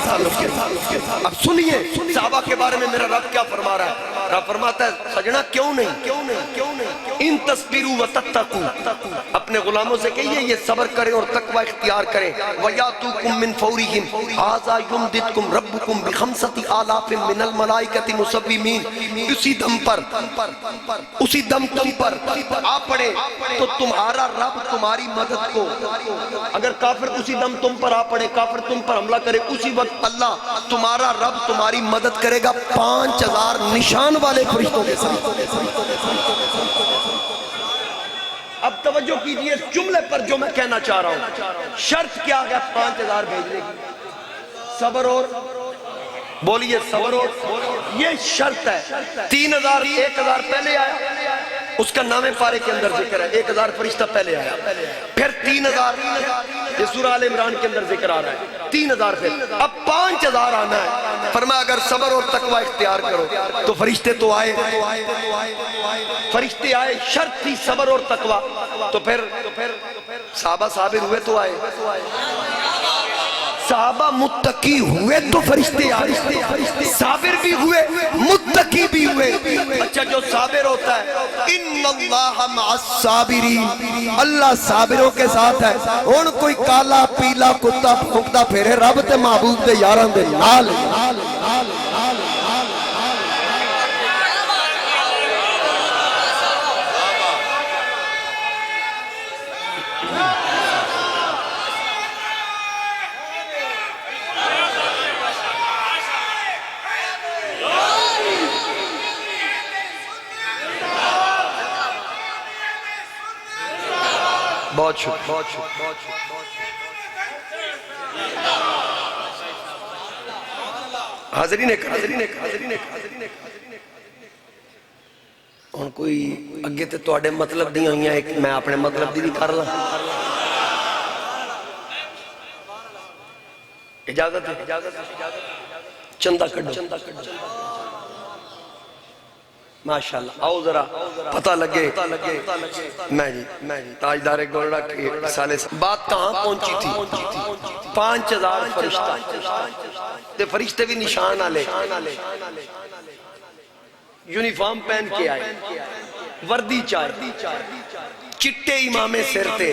Speaker 1: اب سنیے صحابہ کے بارے میں میرا رب کیا فرما رہا ہے۔ رب فرماتا ہے سجنا کیوں نہیں، ان تصبروا وتتقوا، اپنے غلاموں سے کہیے یہ صبر کریں اور تقوی اختیار کریں۔ وَيَأْتُوكُم مِّن فَوْرِهِمْ هَٰذَا يُمْدِدْكُمْ رَبُّكُم بِخَمْسَةِ آلَافٍ مِّنَ الْمَلَائِكَةِ مُصَوِّمِينَ۔ اسی دم تم پر آ پڑے تو تمہارا رب تمہاری مدد کو، اگر کافر اسی دم تم پر آ پڑے، کافر تم پر حملہ کرے، اسی وقت اللہ تمہارا رب تمہاری مدد کرے گا 5000 نشان والے فرشتوں کے ساتھ۔ اب توجہ کیجئے اس جملے پر جو میں کہنا چاہ رہا ہوں۔ شرط کیا ہے 5000 بھیجنے کی؟ صبر اور بولیے صبر اور، یہ شرط ہے۔ 3000 1000 پہلے آیا، اس کا نام پارے کے اندر ذکر ہے، 1000 فرشتہ پہلے آیا، پھر 3000 یہ سورہ آل عمران کے اندر ذکر آ رہا ہے، 3000 پھر اب 5000 آنا ہے۔ فرمایا اگر صبر اور تقوی اختیار کرو تو فرشتے تو آئے، فرشتے آئے، شرط تھی صبر اور تقوی، تو پھر صحابہ صابر ہوئے تو آئے، صحابہ متقی ہوئے تو فرشتے آئے، صابر بھی ہوئے متقی بھی ہوئے۔ اچھا جو صابر ہوتا ہے ان اللہ مع الصابرین، اللہ صابروں کے ساتھ ہے۔ ان کوئی کالا پیلا کتا پھونکتا پھیرے رب تے محبوب دے یاران دے نال۔ بہت شکریہ۔ حاضرین ہن کوئی اگے تے تواڈے مطلب دی ہوئیاں، ایک میں اپنے مطلب دی کر لاں، اجازت ہے؟ چندہ کڈو ماشاءاللہ، آؤ ذرا پتہ لگے۔ میں جی تاجدار گولڑا کی سالے سے بات کہاں پہنچی تھی؟ 5000 فرشتہ، تے فرشتے بھی نشان آلے، یونیفارم پہن کے آئے، وردی چائے، چٹے امام سرتے،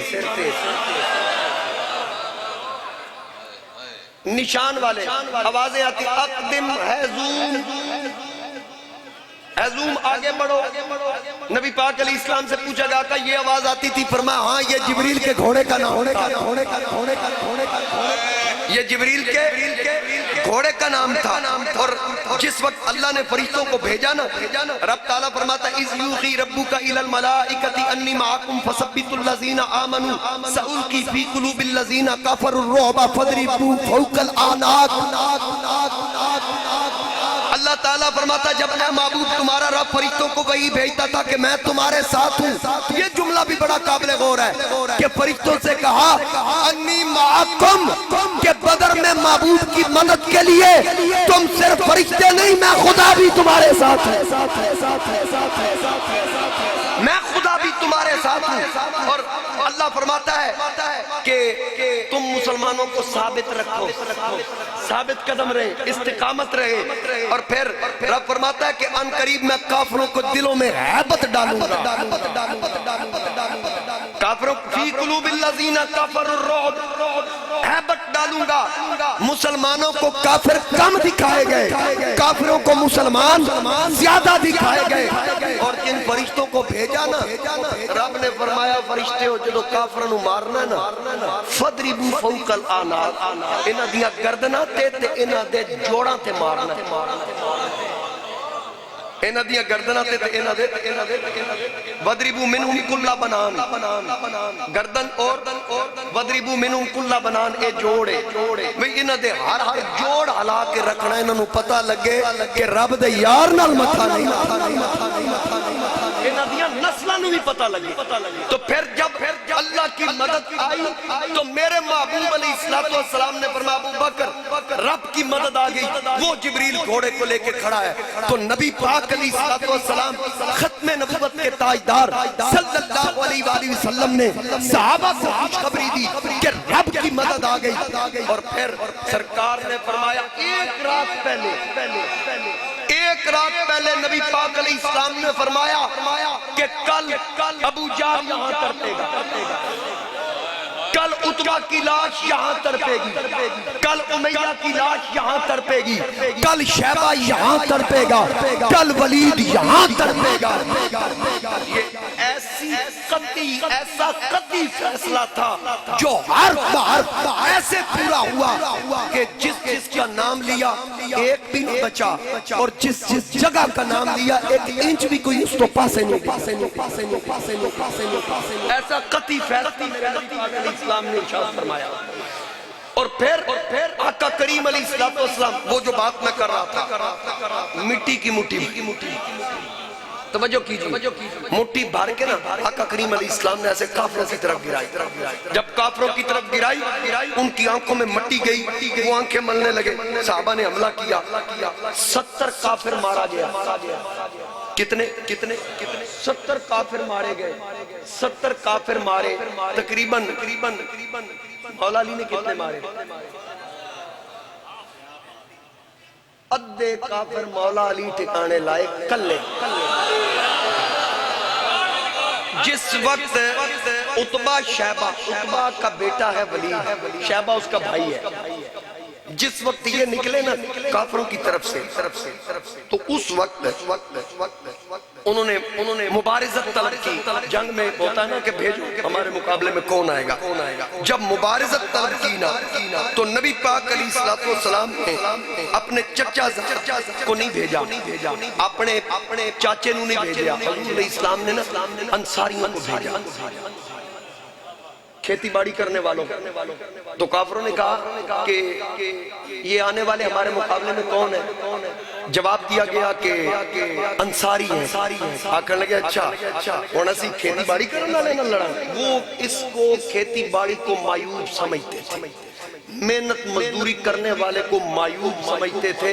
Speaker 1: نشان والے، آوازیں آتی اقدم حیزوم، حیزوم آگے بڑھو۔ نبی پاک علیہ السلام سے پوچھا گیا کہ یہ آواز آتی تھی، فرمایا ہاں یہ جبریل کے گھوڑے کا نام تھا، یہ جبریل کے گھوڑے کا نام تھا۔ اور جس وقت اللہ نے فرشتوں کو بھیجا نا، رب تعالیٰ فرماتا اذ یوحی ربک الی الملائکۃ انی معکم فثبتوا الذین آمنوا سألقی فی قلوب الذین کفروا الرعب فاضربوا فوق الاعناق۔ اللہ تعالیٰ فرماتا جب اے محبوب تمہارا رب فرشتوں کو وحی بھیجتا تھا کہ میں تمہارے ساتھ ہوں، یہ جملہ بھی بڑا قابل غور ہے کہ فرشتوں سے کہا انی معکم، کہ بدر میں محبوب کی مدد کے لیے تم صرف فرشتے نہیں، میں خدا بھی تمہارے ساتھ ہوں، میں خدا بھی تمہارے ساتھ ہوں، اور اللہ فرماتا ہے کہ تم مسلمانوں کو ثابت رکھو، ثابت قدم رہے، استقامت رہے، اور پھر رب فرماتا ہے کہ ان قریب میں کافروں کو دلوں میں ہیبت ڈالوں گا، کافروں فی قلوب الذین کفروا الرعب، ہیبت ڈالوں گا۔ مسلمانوں کو کافر کم دکھائے گئے، کافروں کو مسلمان زیادہ دکھائے گئے، اور جن فرشتوں کو بھیجا نا، رب نے فرمایا فرشتے ہو جدو کافروں نو مارنا نا، فضربوا فوق الاعناق، انہاں دیاں گردناں تے انہاں دے جوڑاں تے مارنا، انہاں دیاں گردناں تے انہاں دے وضربوا منہم کل بنان، گردن اور وضربوا منہم کل بنان، اے جوڑے بھئی انہاں دے ہر جوڑ ہلا کے رکھنا، انہاں نو پتہ لگے کہ رب دے یار نال متھا نہیں، انہاں دیاں نسلاں نو بھی پتہ لگے۔ تو پھر جب اللہ کی مدد آئی تو میرے محبوب علیہ السلام نے فرمایا ابو بکر رب کی مدد آ گئی، وہ جبریل گھوڑے کو لے کے کھڑا ہے، تو نبی پاک علیہ السلام ختم نبوت کے تاجدار صلی اللہ علیہ وآلہ وسلم نے صحابہ کو خوشخبری دی کہ رب کی مدد آ گئی، اور پھر سرکار نے فرمایا ایک رات پہلے نبی پاک علیہ السلام نے فرمایا کہ کل ابو جہل یہاں تڑپے گا، کل عتبہ کی لاش یہاں تڑپے گی، کل امیہ کی لاش یہاں تڑپے گی، کل شیبہ یہاں تڑپے گا، کل ولید یہاں تڑپے گا۔ یہ ایسا قطعی فیصلہ تھا جو ہر بار ایسے پورا ہوا کہ جس کا نام لیا ایک بھی نہیں بچا، اور جس جگہ کا نام لیا ایک انچ بھی کوئی اس کو پاسے نہیں، ایسا قطعی فیصلہ میرے نبی پاک علیہ السلام نے ارشاد فرمایا۔ اور پھر آقا کریم علیہ السلام، وہ جو بات میں کر رہا تھا مٹی کی مٹھی، توجہ کیجئے، مٹھی بھر کے نا آقا کریم علیہ السلام نے ایسے کافروں کی طرف گرائی، جب کافروں کی طرف گرائی ان کی آنکھوں میں مٹی گئی، وہ آنکھیں ملنے لگے، صحابہ نے حملہ کیا، 70 کافر مارا گیا۔ کتنے 70 کافر مارے گئے، 70 کافر مارے، تقریباً مولا علی نے کتنے مارے؟ ادھے کافر مولا علی ٹھکانے لائے کلے۔ جس وقت عتبہ شیبہ، عتبہ کا بیٹا ہے ولید، شیبہ اس کا بھائی ہے، جس وقت یہ نکلے نا کافروں کی طرف سے تو اس وقت انہوں نے مبارزت طلب کی۔ جنگ میں ہوتا ہے نا کہ بھیجو ہمارے مقابلے میں کون آئے گا، جب مبارزت طلب کی نا تو نبی پاک علیہ السلام نے اپنے چچا کو نہیں بھیجا، اپنے چاچے نو نہیں بھیجا، حضور علیہ السلام نے نا انصاریوں کو بھیجا، کھیتی باڑی کرنے والوں۔ تو کافروں نے کہا کہ یہ آنے والے ہمارے مقابلے میں کون ہے؟ جواب دیا گیا کہ انصاری ہیں۔ آکھنے لگے اچھا ہونا سی کھیتی باڑی کرنے والے نہ لڑا، وہ اس کو کھیتی باڑی کو مایوب سمجھتے تھے، محنت مزدوری کرنے والے کو مایوب سمجھتے تھے۔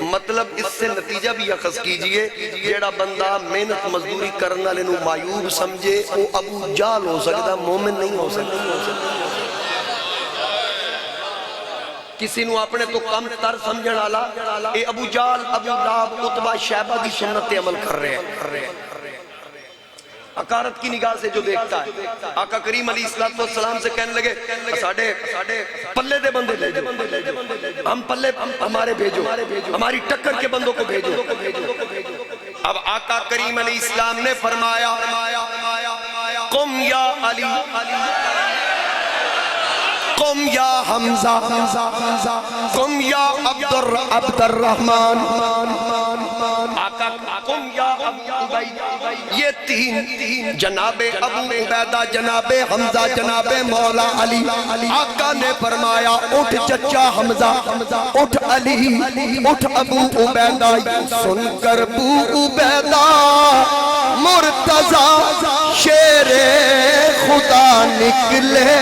Speaker 1: مطلب اس سے نتیجہ بھی اخذ کیجئے، جیڑا بندہ محنت مزدوری کرنے والے نو مایوب سمجھے وہ ابو جہل ہو سکتا، مومن نہیں ہو سکتا۔ کسی نو اپنے تو کم تر سمجھن والا اے ابو جہل، ابو لہب، عتبہ، شیبہ کی سنت عمل کر رہے ہیں، حقارت کی نگاہ سے جو دیکھتا ہے۔ آقا کریم علیہ السلام سے کہنے لگے ساڑھے پلے دے بندے بھیجو، ہم پلے ہمارے بھیجو، ہماری ٹکر کے بندوں کو بھیجو۔ اب آقا کریم علیہ السلام نے فرمایا قم یا علی، قم یا حمزہ، قم یا عبد الرحمن، آقا قم یا عبید، یہ تین جناب ابو عبیدہ، جناب حمزہ، جناب مولا علی۔ آقا نے فرمایا اٹھ چچا حمزہ، اٹھ علی، اٹھ ابو عبیدہ۔ سن کر ابو عبیدہ مرتضی شیر خدا نکلے،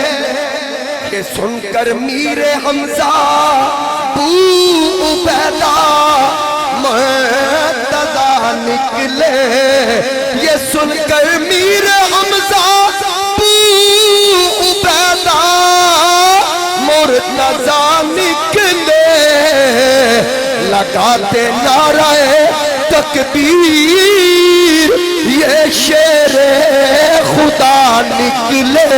Speaker 1: کہ سن کر میر حمزہ ابو عبیدہ
Speaker 2: مرتضی نکلے، یہ سن کر میر حمزہ ابو عبیدہ مرتضی نکلے، لگاتے نعرہ تکبیر یہ شیر خدا نکلے۔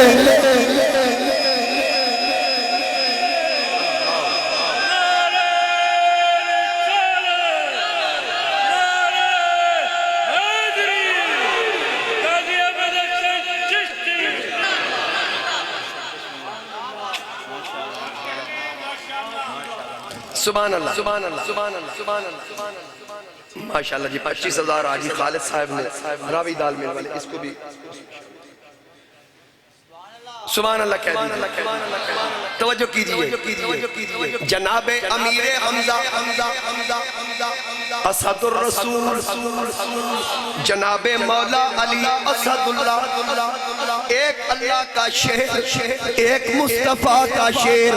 Speaker 1: سبحان اللہ سبحان اللہ سبحان اللہ سبحان اللہ ماشاءاللہ جی 25,000 حاجی خالد صاحب نے راوی دال میل والے اس کو بھی سبحان اللہ کہہ دیجئے، توجہ کیجئے۔ جناب امیر حمزہ اسد الرسول جناب مولا علی اسد اللہ، ایک اللہ کا شیر، ایک مصطفیٰ کا شیر،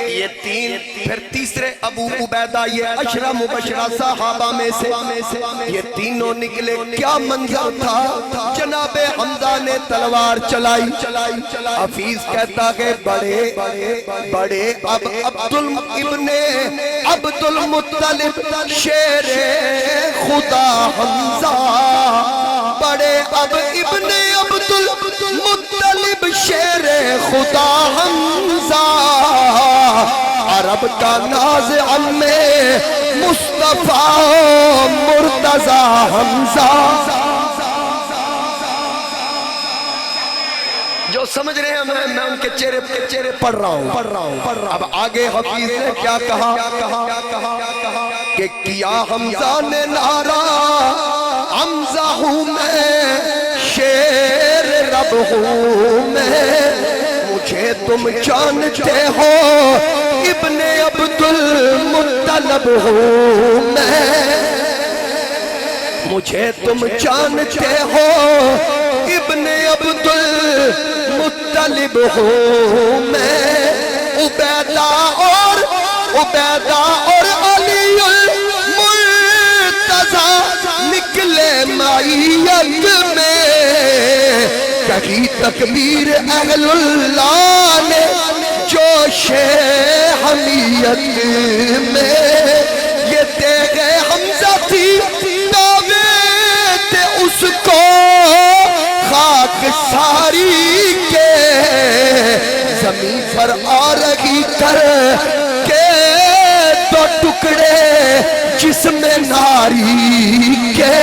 Speaker 1: یہ تین، پھر تیسرے ابو عبیدہ، یہ عشرہ مبشرہ صحابہ میں سے یہ تینوں نکلے۔ کیا منظر تھا! جناب حمزہ نے تلوار چلائی، حفیظ کہتا کہ بڑے اب عبد المطلب شیر خدا حمزہ، بڑے اب ابن عبد المطلب شیر خدا حمزہ، عرب کا ناز عم مصطفیٰ مرتضی حمزہ۔ جو سمجھ رہے ہیں میں ان کے چہرے پڑھ رہا ہوں۔ اب آگے حفیظ نے کیا کہا کہ کیا حمزہ نے نعرہ، حمزہ ہوں میں شیر رب ہوں میں، مجھے تم جانتے ہو ابن عبد المطلب ہوں میں، مجھے تم جانتے ہو ابن عبد المطلب ہوں میں، عبیدہ اور علی المرتضی نکلے معیت میں، کہیں تکبیر اہل اللہ نے جوش حمیت میں، یہ تیغ حمزہ تھی دعوت اس کو خاک ساری کے، زمین پر آرگی کر کے تو ٹکڑے جسم ناری کے،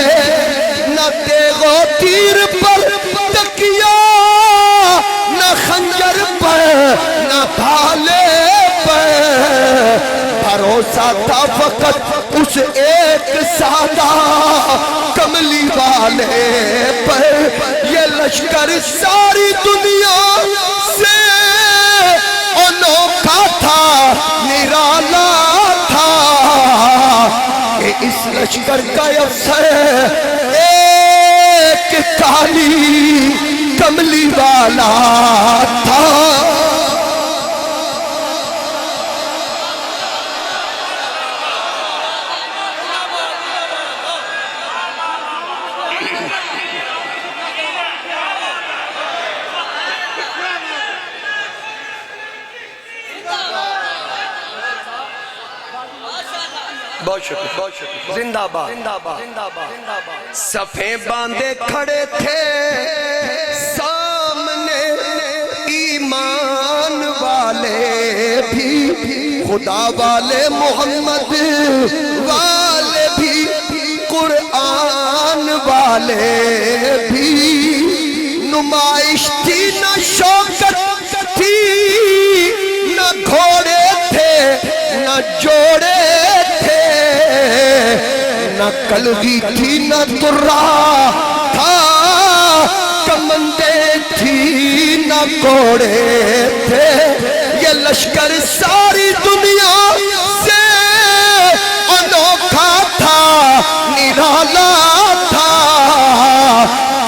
Speaker 1: نہ تیغ و تیر پر تکیا، نہ خنجر پر، نہ بھالے پر، بھروسہ تھا فقط اس ایک سادہ کملی والے پر، یہ لشکر ساری دنیا سے انوکھا تھا، نرالا تھا، کہ اس لشکر کا افسر ایک کالی کملی والا تھا۔ بہت شکریہ، زندہ باد۔ صفیں باندھے کھڑے تھے سامنے ایمان والے بھی، خدا والے محمد والے بھی، قرآن والے بھی، نمائش تھی نہ شوکت تھی، نہ گھوڑے تھے نہ جوڑے تھے، نہ کلگی تھی نہ ترا تھا، کمندے تھی نہ کوڑے تھے، یہ لشکر ساری دنیا سے انوکھا تھا، نرالا تھا،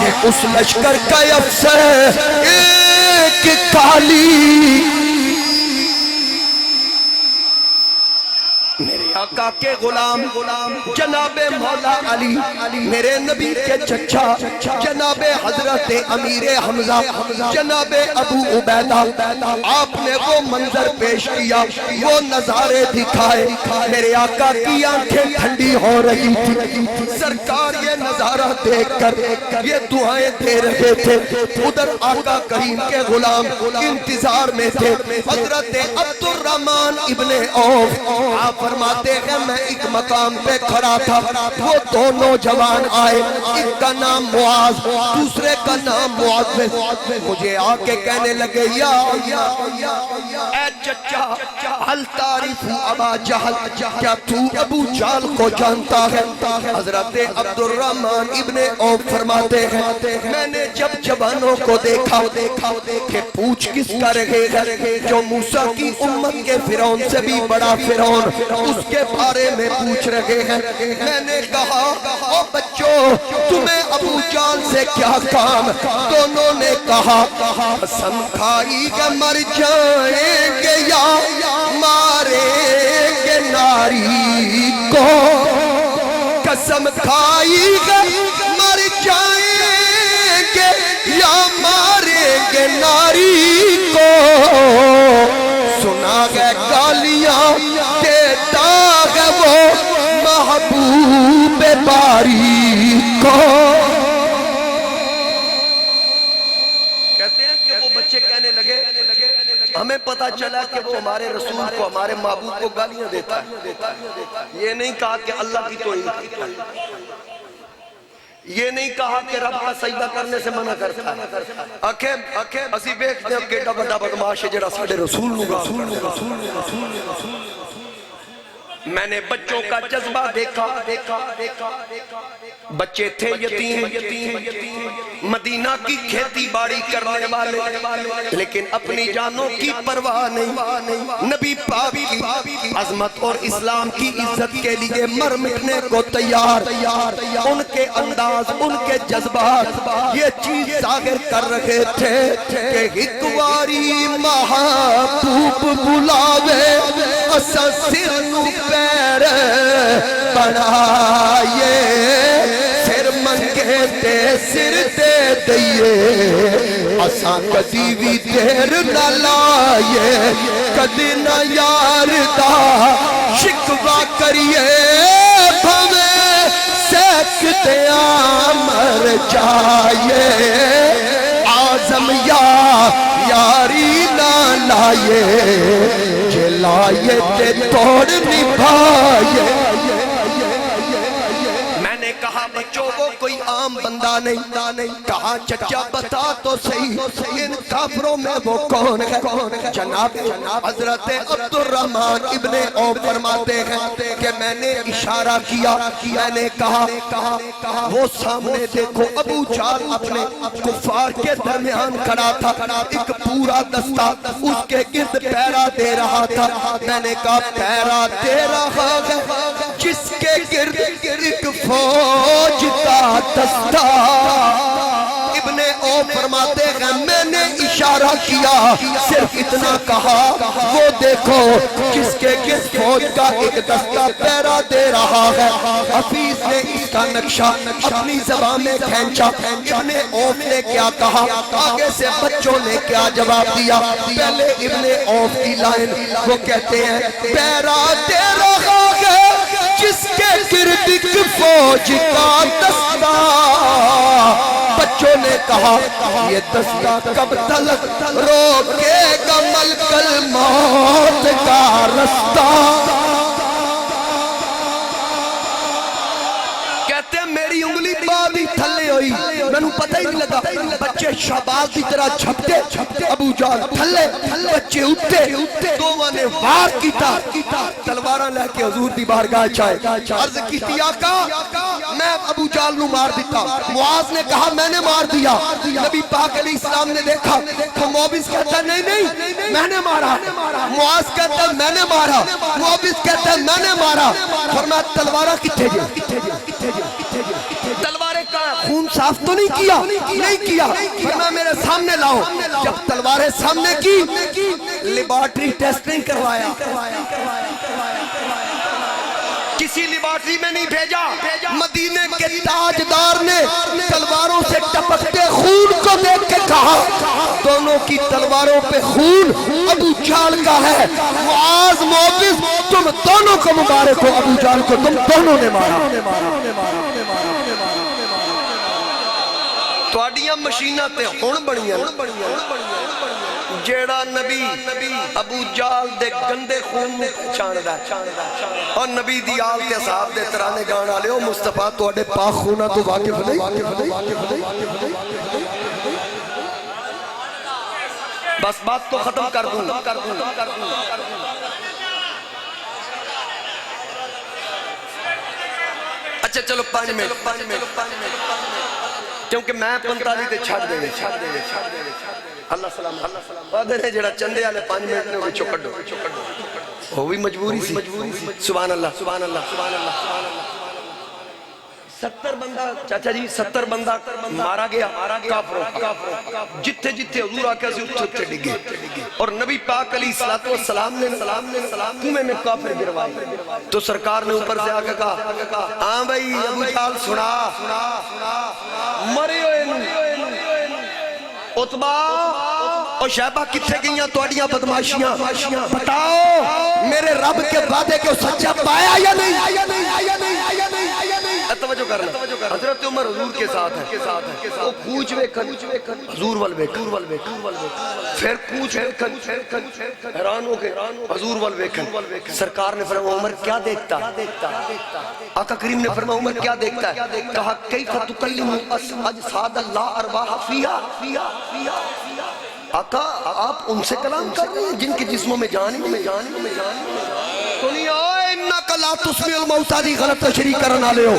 Speaker 1: کہ اس لشکر کا افسر ایک کالی، میرے
Speaker 2: آقا کے غلام جناب مولا علی، میرے نبی کے چچا جناب حضرت امیر حمزہ جناب ابو عبیدہ، آپ نے وہ منظر پیش کیا، وہ نظارے دکھائے، میرے آقا کی آنکھیں ٹھنڈی ہو رہی تھی۔ سرکار یہ نظارہ دیکھ کر یہ دعائیں دے رہے تھے، ادھر آقا کریم کے غلام انتظار میں تھے۔ حضرت عبد الرحمن ابن عوف آپ فرماتے ہیں میں ایک مقام پہ کھڑا تھا، وہ دو نوجوان آئے، ایک کا نام معاذ دوسرے کا نام معوذ، مجھے آ کے کہنے لگے یا اے چچا حل تعریف ابا جہل، کیا تو ابو جہل کو جانتا ہے؟ حضرت عبد الرحمن ابن عوف فرماتے ہیں میں نے جب جوانوں کو دیکھا کہ پوچھ کس کا رہے گا، جو موسیٰ کی امت کے فرعون سے بھی بڑا فرعون، اس کے بارے میں پوچھ رہے ہیں۔ میں نے کہا او بچوں تمہیں ابو جہل سے کیا کام؟ دونوں نے کہا قسم کھائی کہ مر جائیں گے یا ماریں گے ناری کو، قسم کھائی کہ مر جائیں گے یا ماریں گے ناری کو، سنا گے گالیاں دیتا ہے وہ محبوب باری کو۔
Speaker 1: کہتے ہیں کہ وہ بچے کہنے لگے ہمیں پتا چلا کہ وہ ہمارے رسول کو ہمارے محبوب کو گالیاں دیتا ہے، یہ نہیں کہا کہ اللہ کی توہین کرتا ہے، یہ نہیں کہا کہ رب کا سجدہ کرنے سے منع کرتا ہے۔ آنکھیں اسی بیکھتے ہیں کہ بڑا بدماش ہے جڑا ساڑھے رسول نگا۔ میں نے بچوں کا جذبہ دیکھا، بچے تھے یتیم، مدینہ کی کھیتی باڑی کرنے والے، لیکن اپنی جانوں کی پرواہ نہیں، نبی پاک کی عظمت اور اسلام کی عزت کے لیے مر مٹنے کو تیار۔ ان کے انداز، ان کے جذبات یہ چیز ظاہر کر رہے تھے کہ ایک واری محبوب بلاوے اسا سر نو پیر بڑھائے، سر منگے تے سر دے دئیے، اساں کدی بھی دیر نہ لائے، کدی نہ یار دا شکوہ کریے، بھویں سیکھدیاں مر جائے، آزم یاری نہ لائے، جے لائے تے توڑ نبھائے۔ میں نے کہا بچوں وہ کوئی عام بندہ نہیں، کہا چچا بتا تو صحیح ان کافروں میں وہ کون ہے؟ جناب حضرت عبد الرحمن ابن عوف فرماتے ہیں کہ میں نے اشارہ کیا، میں نے کہا وہ سامنے دیکھو ابو جہل اپنے کفار کے درمیان کھڑا تھا، ایک پورا دستہ اس کے گرد پیرا دے رہا تھا۔ میں نے کہا پیرا دے رہا ہے جس کے گرد ایک فوج کا دستہ۔ ابن عوف فرماتے ہیں میں نے اشارہ کیا، صرف اتنا کہا وہ دیکھو جس کے گرد فوج کا ایک دستہ پیرا دے رہا ہے۔ حفیظ نے اس کا نقشہ اپنی زبان میں کھینچا۔ ابن عوف نے کیا کہا، آگے سے بچوں نے کیا جواب دیا۔ پہلے ابن عوف کی لائن وہ کہتے ہیں پیرا دے رہا ہے جس کے گرد ایک فوج کا دستہ۔ بچوں نے کہا یہ دستہ کب تلک روکے گا ملک الموت کا رستہ۔ کہتے ہیں میری انگلی بعد ہی تھلے ہوئی، میں نے پتہ ہی نہیں لگا، بچے شہباز کی طرح چھپتے، ابو جہل تھلے، بچے اٹھتے، دوواں نے وار کیتا، تلواراں لے کے حضور دی بارگاہ چائے، عرض کیتی آقا میں ابو جہل نو مار دیتا۔ معاذ نے کہا میں نے مار دیا۔ نبی پاک علیہ السلام نے دیکھا تو معاوض کہتا ہے نہیں میں نے مارا، معاذ کہتا ہے میں نے مارا، معاوض کہتا ہے میں نے مارا۔ فرمایا تلوارہ کتھے جے؟ تلواریں کہاں؟ خون صاف تو نہیں کیا، فرمایا میرے سامنے لاؤ۔ جب تلواریں سامنے کی لیبارٹری ٹیسٹنگ کروایا،
Speaker 2: کسی لیبارٹری میں نہیں بھیجا، مدینے کے تاجدار نے تلواروں سے ٹپکتے خون کو دیکھ کے کہا دونوں کی تلواروں پہ خون ابو جہل کا ہے، معاذ موقف تم دونوں کو مبارک ہو، ابو جہل کو تم دونوں نے مارا۔
Speaker 1: تواڈیاں مشیناں تے ہن بنیاں جیڑا نبی ابو جہل دے گندے خون نوں پہچاندا ہے اور نبی دی آل تے اصحاب دے ترانے گان والے او مصطفیٰ
Speaker 2: تواڈے پاک خوناں تو واقف نہیں۔
Speaker 1: بس بات تو ختم کر دوں۔ اچھا چلو 5 منٹ کیونکہ میں 45 تے چھڑ دے اللہ سلام وعدے نے جڑا چندے والے 5 منٹ نے وچوں کڈو، وہ بھی مجبوری سی۔ سبحان اللہ سبحان اللہ سبحان اللہ۔ 70 بندہ چاچا جی 70 بندہ مارا گیا کافروں کا، جتھے جتھے حضور آکے سے اتھے ڈگے اور نبی پاک علیہ السلام نے کنویں میں کافر گروائے تو سرکار نے اوپر سے آکے کہا ہاں بھائی ابو جہل سنا مرے ہوئے عتبہ اور شہبہ کتھے گئیاں تواڈیاں بدماشیاں
Speaker 2: بتاؤ میرے رب کے وعدے کو سچا پایا یا نہیں؟
Speaker 1: توجہ کرنا، حضرت عمر حضور کے ساتھ ہے، وہ کوچ ویکھن حضور وال ویکھن، پھر کوچ ویکھن حیران ہو کے حضور وال ویکھن۔ سرکار نے فرمایا عمر کیا دیکھتا؟ آقا کریم نے فرمایا عمر کیا دیکھتا ہے؟ کہا کیف تکلم اجساد اللہ ارواح فیہا۔ آقا آپ ان سے کلام کر رہے ہیں جن کے جسموں میں جان ہی نہیں۔
Speaker 2: سنیو انکا لا تسمع الموتى دی غلط تشریح کرنا لے ہو۔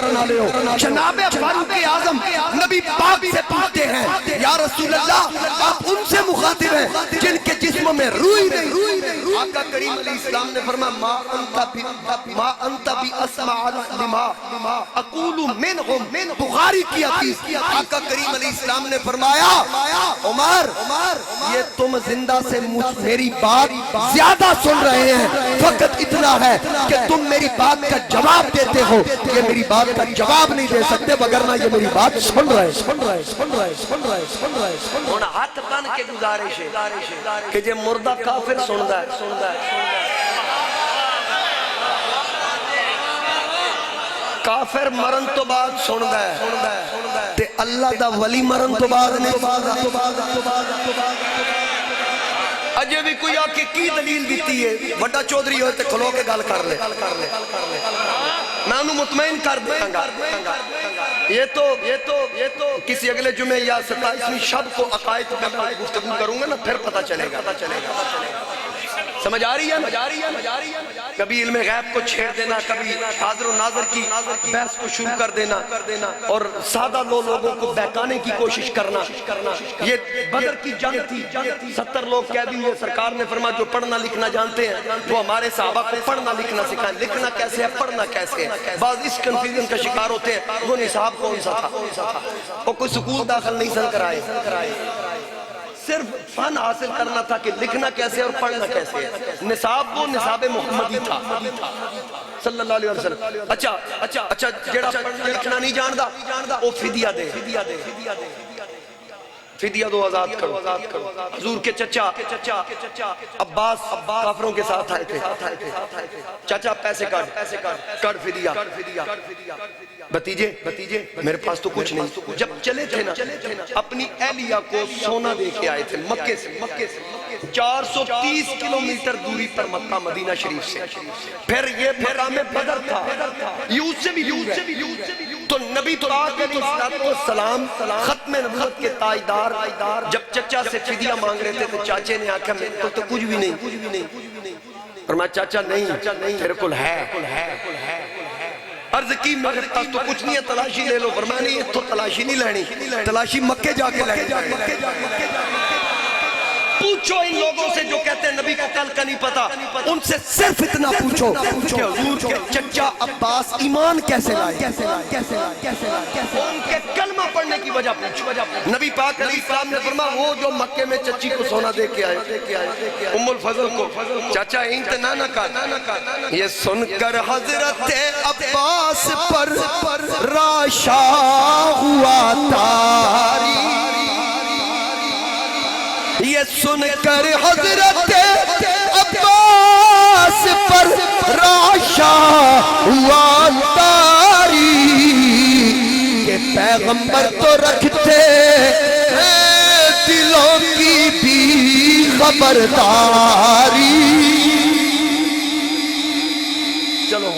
Speaker 2: جناب فاروق اعظم نبی پاک سے پوچھتے ہیں یا رسول اللہ آپ ان سے مخاطب ہیں جن کے جسم میں روح نہیں۔
Speaker 1: آقا کریم علیہ السلام نے فرمایا ما انت بی اسمع لما اقول منہم،
Speaker 2: بخاری کی حدیث۔
Speaker 1: آقا کریم علیہ السلام نے فرمایا
Speaker 2: عمر یہ تم زندہ سے میری بات زیادہ سن رہے ہیں، فقط اتنا ہے کہ تم میری بات کا جواب دیتے ہو، یہ میری بات کا جواب نہیں دے سکتے وگرنہ یہ میری بات سن رہے۔
Speaker 1: ہن ہاتھ بن کے گزارش ہے کہ جے مردہ کافر سندا ہے، کافر مرن تو بعد سندا ہے تے اللہ دا ولی مرن تو بعد نہیں۔ اجے بھی کوئی آکے کی دلیل دیتی ہے بڑا چودھری ہوئے تے کھلو کے گل کر لے، میں انہوں مطمئن کر دیں گا۔ یہ تو کسی اگلے جمعے یا 27ویں شب کو عقائد پہ گفتگو کروں گا نا، پھر پتہ چلے گا۔ سمجھ آ رہی ہے؟ کبھی علم غیب کو چھیڑ دینا، کبھی حاضر و ناظر کی بحث کو شروع کر دینا اور سادہ لوگوں کو بہکانے کی کوشش کرنا۔ یہ بدر کی جنگ تھی، 70 لوگ قیدی ہوئے، سرکار نے فرمایا جو پڑھنا لکھنا جانتے ہیں وہ ہمارے صحابہ کو پڑھنا لکھنا سکھائیں۔ لکھنا کیسے ہے، پڑھنا کیسے ہے؟ بعض اس کنفیوژن کا شکار ہوتے ہیں وہ نصاب کون سا تھا، وہ کوئی سکول داخل نہیں سن کرائے، صرف فن حاصل کرنا تھا کہ لکھنا کیسے اور پڑھنا کیسے ہے۔ نصاب وہ نصاب محمدی تھا صلی اللہ علیہ وسلم۔ اچھا جیڑا پڑھنا لکھنا نہیں جاندا وہ فدیہ دے، فدیہ دو، آزاد کرو۔ حضور کے چچا عباس کافروں کے ساتھ آئے تھے، چچا پیسے کر فدیہ۔ بھتیجے میرے پاس تو کچھ نہیں، جب چلے تھے نا اپنی اہلیہ کو سونا دے کے آئے تھے مکے سے، 430 کلومیٹر دوری پر مکہ مدینہ شریف سے۔ پھر یہ مقام بدر تھا، یہ اس سے بھی دور ہے۔ تو نبی پاک علیہ السلام ختم نبوت کے تاجدار جب چچا سے فدیہ مانگ رہے تھے تو چاچے نے آکھا میرے کو تو کچھ بھی نہیں، فرمایا چاچا نہیں تیرے کل ہے۔ عرض کی میرے پاس تو کچھ نہیں ہے، تلاشی لے لو۔ فرمایا نہیں یہ تو تلاشی نہیں لینی، تلاشی مکے جا کے لینی۔ پوچھو ان لوگوں سے جو کہتے ہیں نبی کو کل کا نہیں پتا،
Speaker 2: ان سے صرف اتنا پوچھو کہ حضور کے چچا عباس ایمان کیسے لائے،
Speaker 1: ان کے کلمہ پڑھنے کی وجہ پوچھو۔ نبی پاک علیہ السلام نے فرمایا وہ جو مکے میں چچی کو سونا دے کے آئے ام الفضل کو، چاچا انتنا نہ کر،
Speaker 2: یہ سن کر حضرت عباس پر راشا ہوا تاری، یہ سن کر حضرت عباس پر راشا ہوا تاری، کہ پیغمبر تو رکھتے ہیں دلوں کی بھی خبرداری۔
Speaker 1: چلو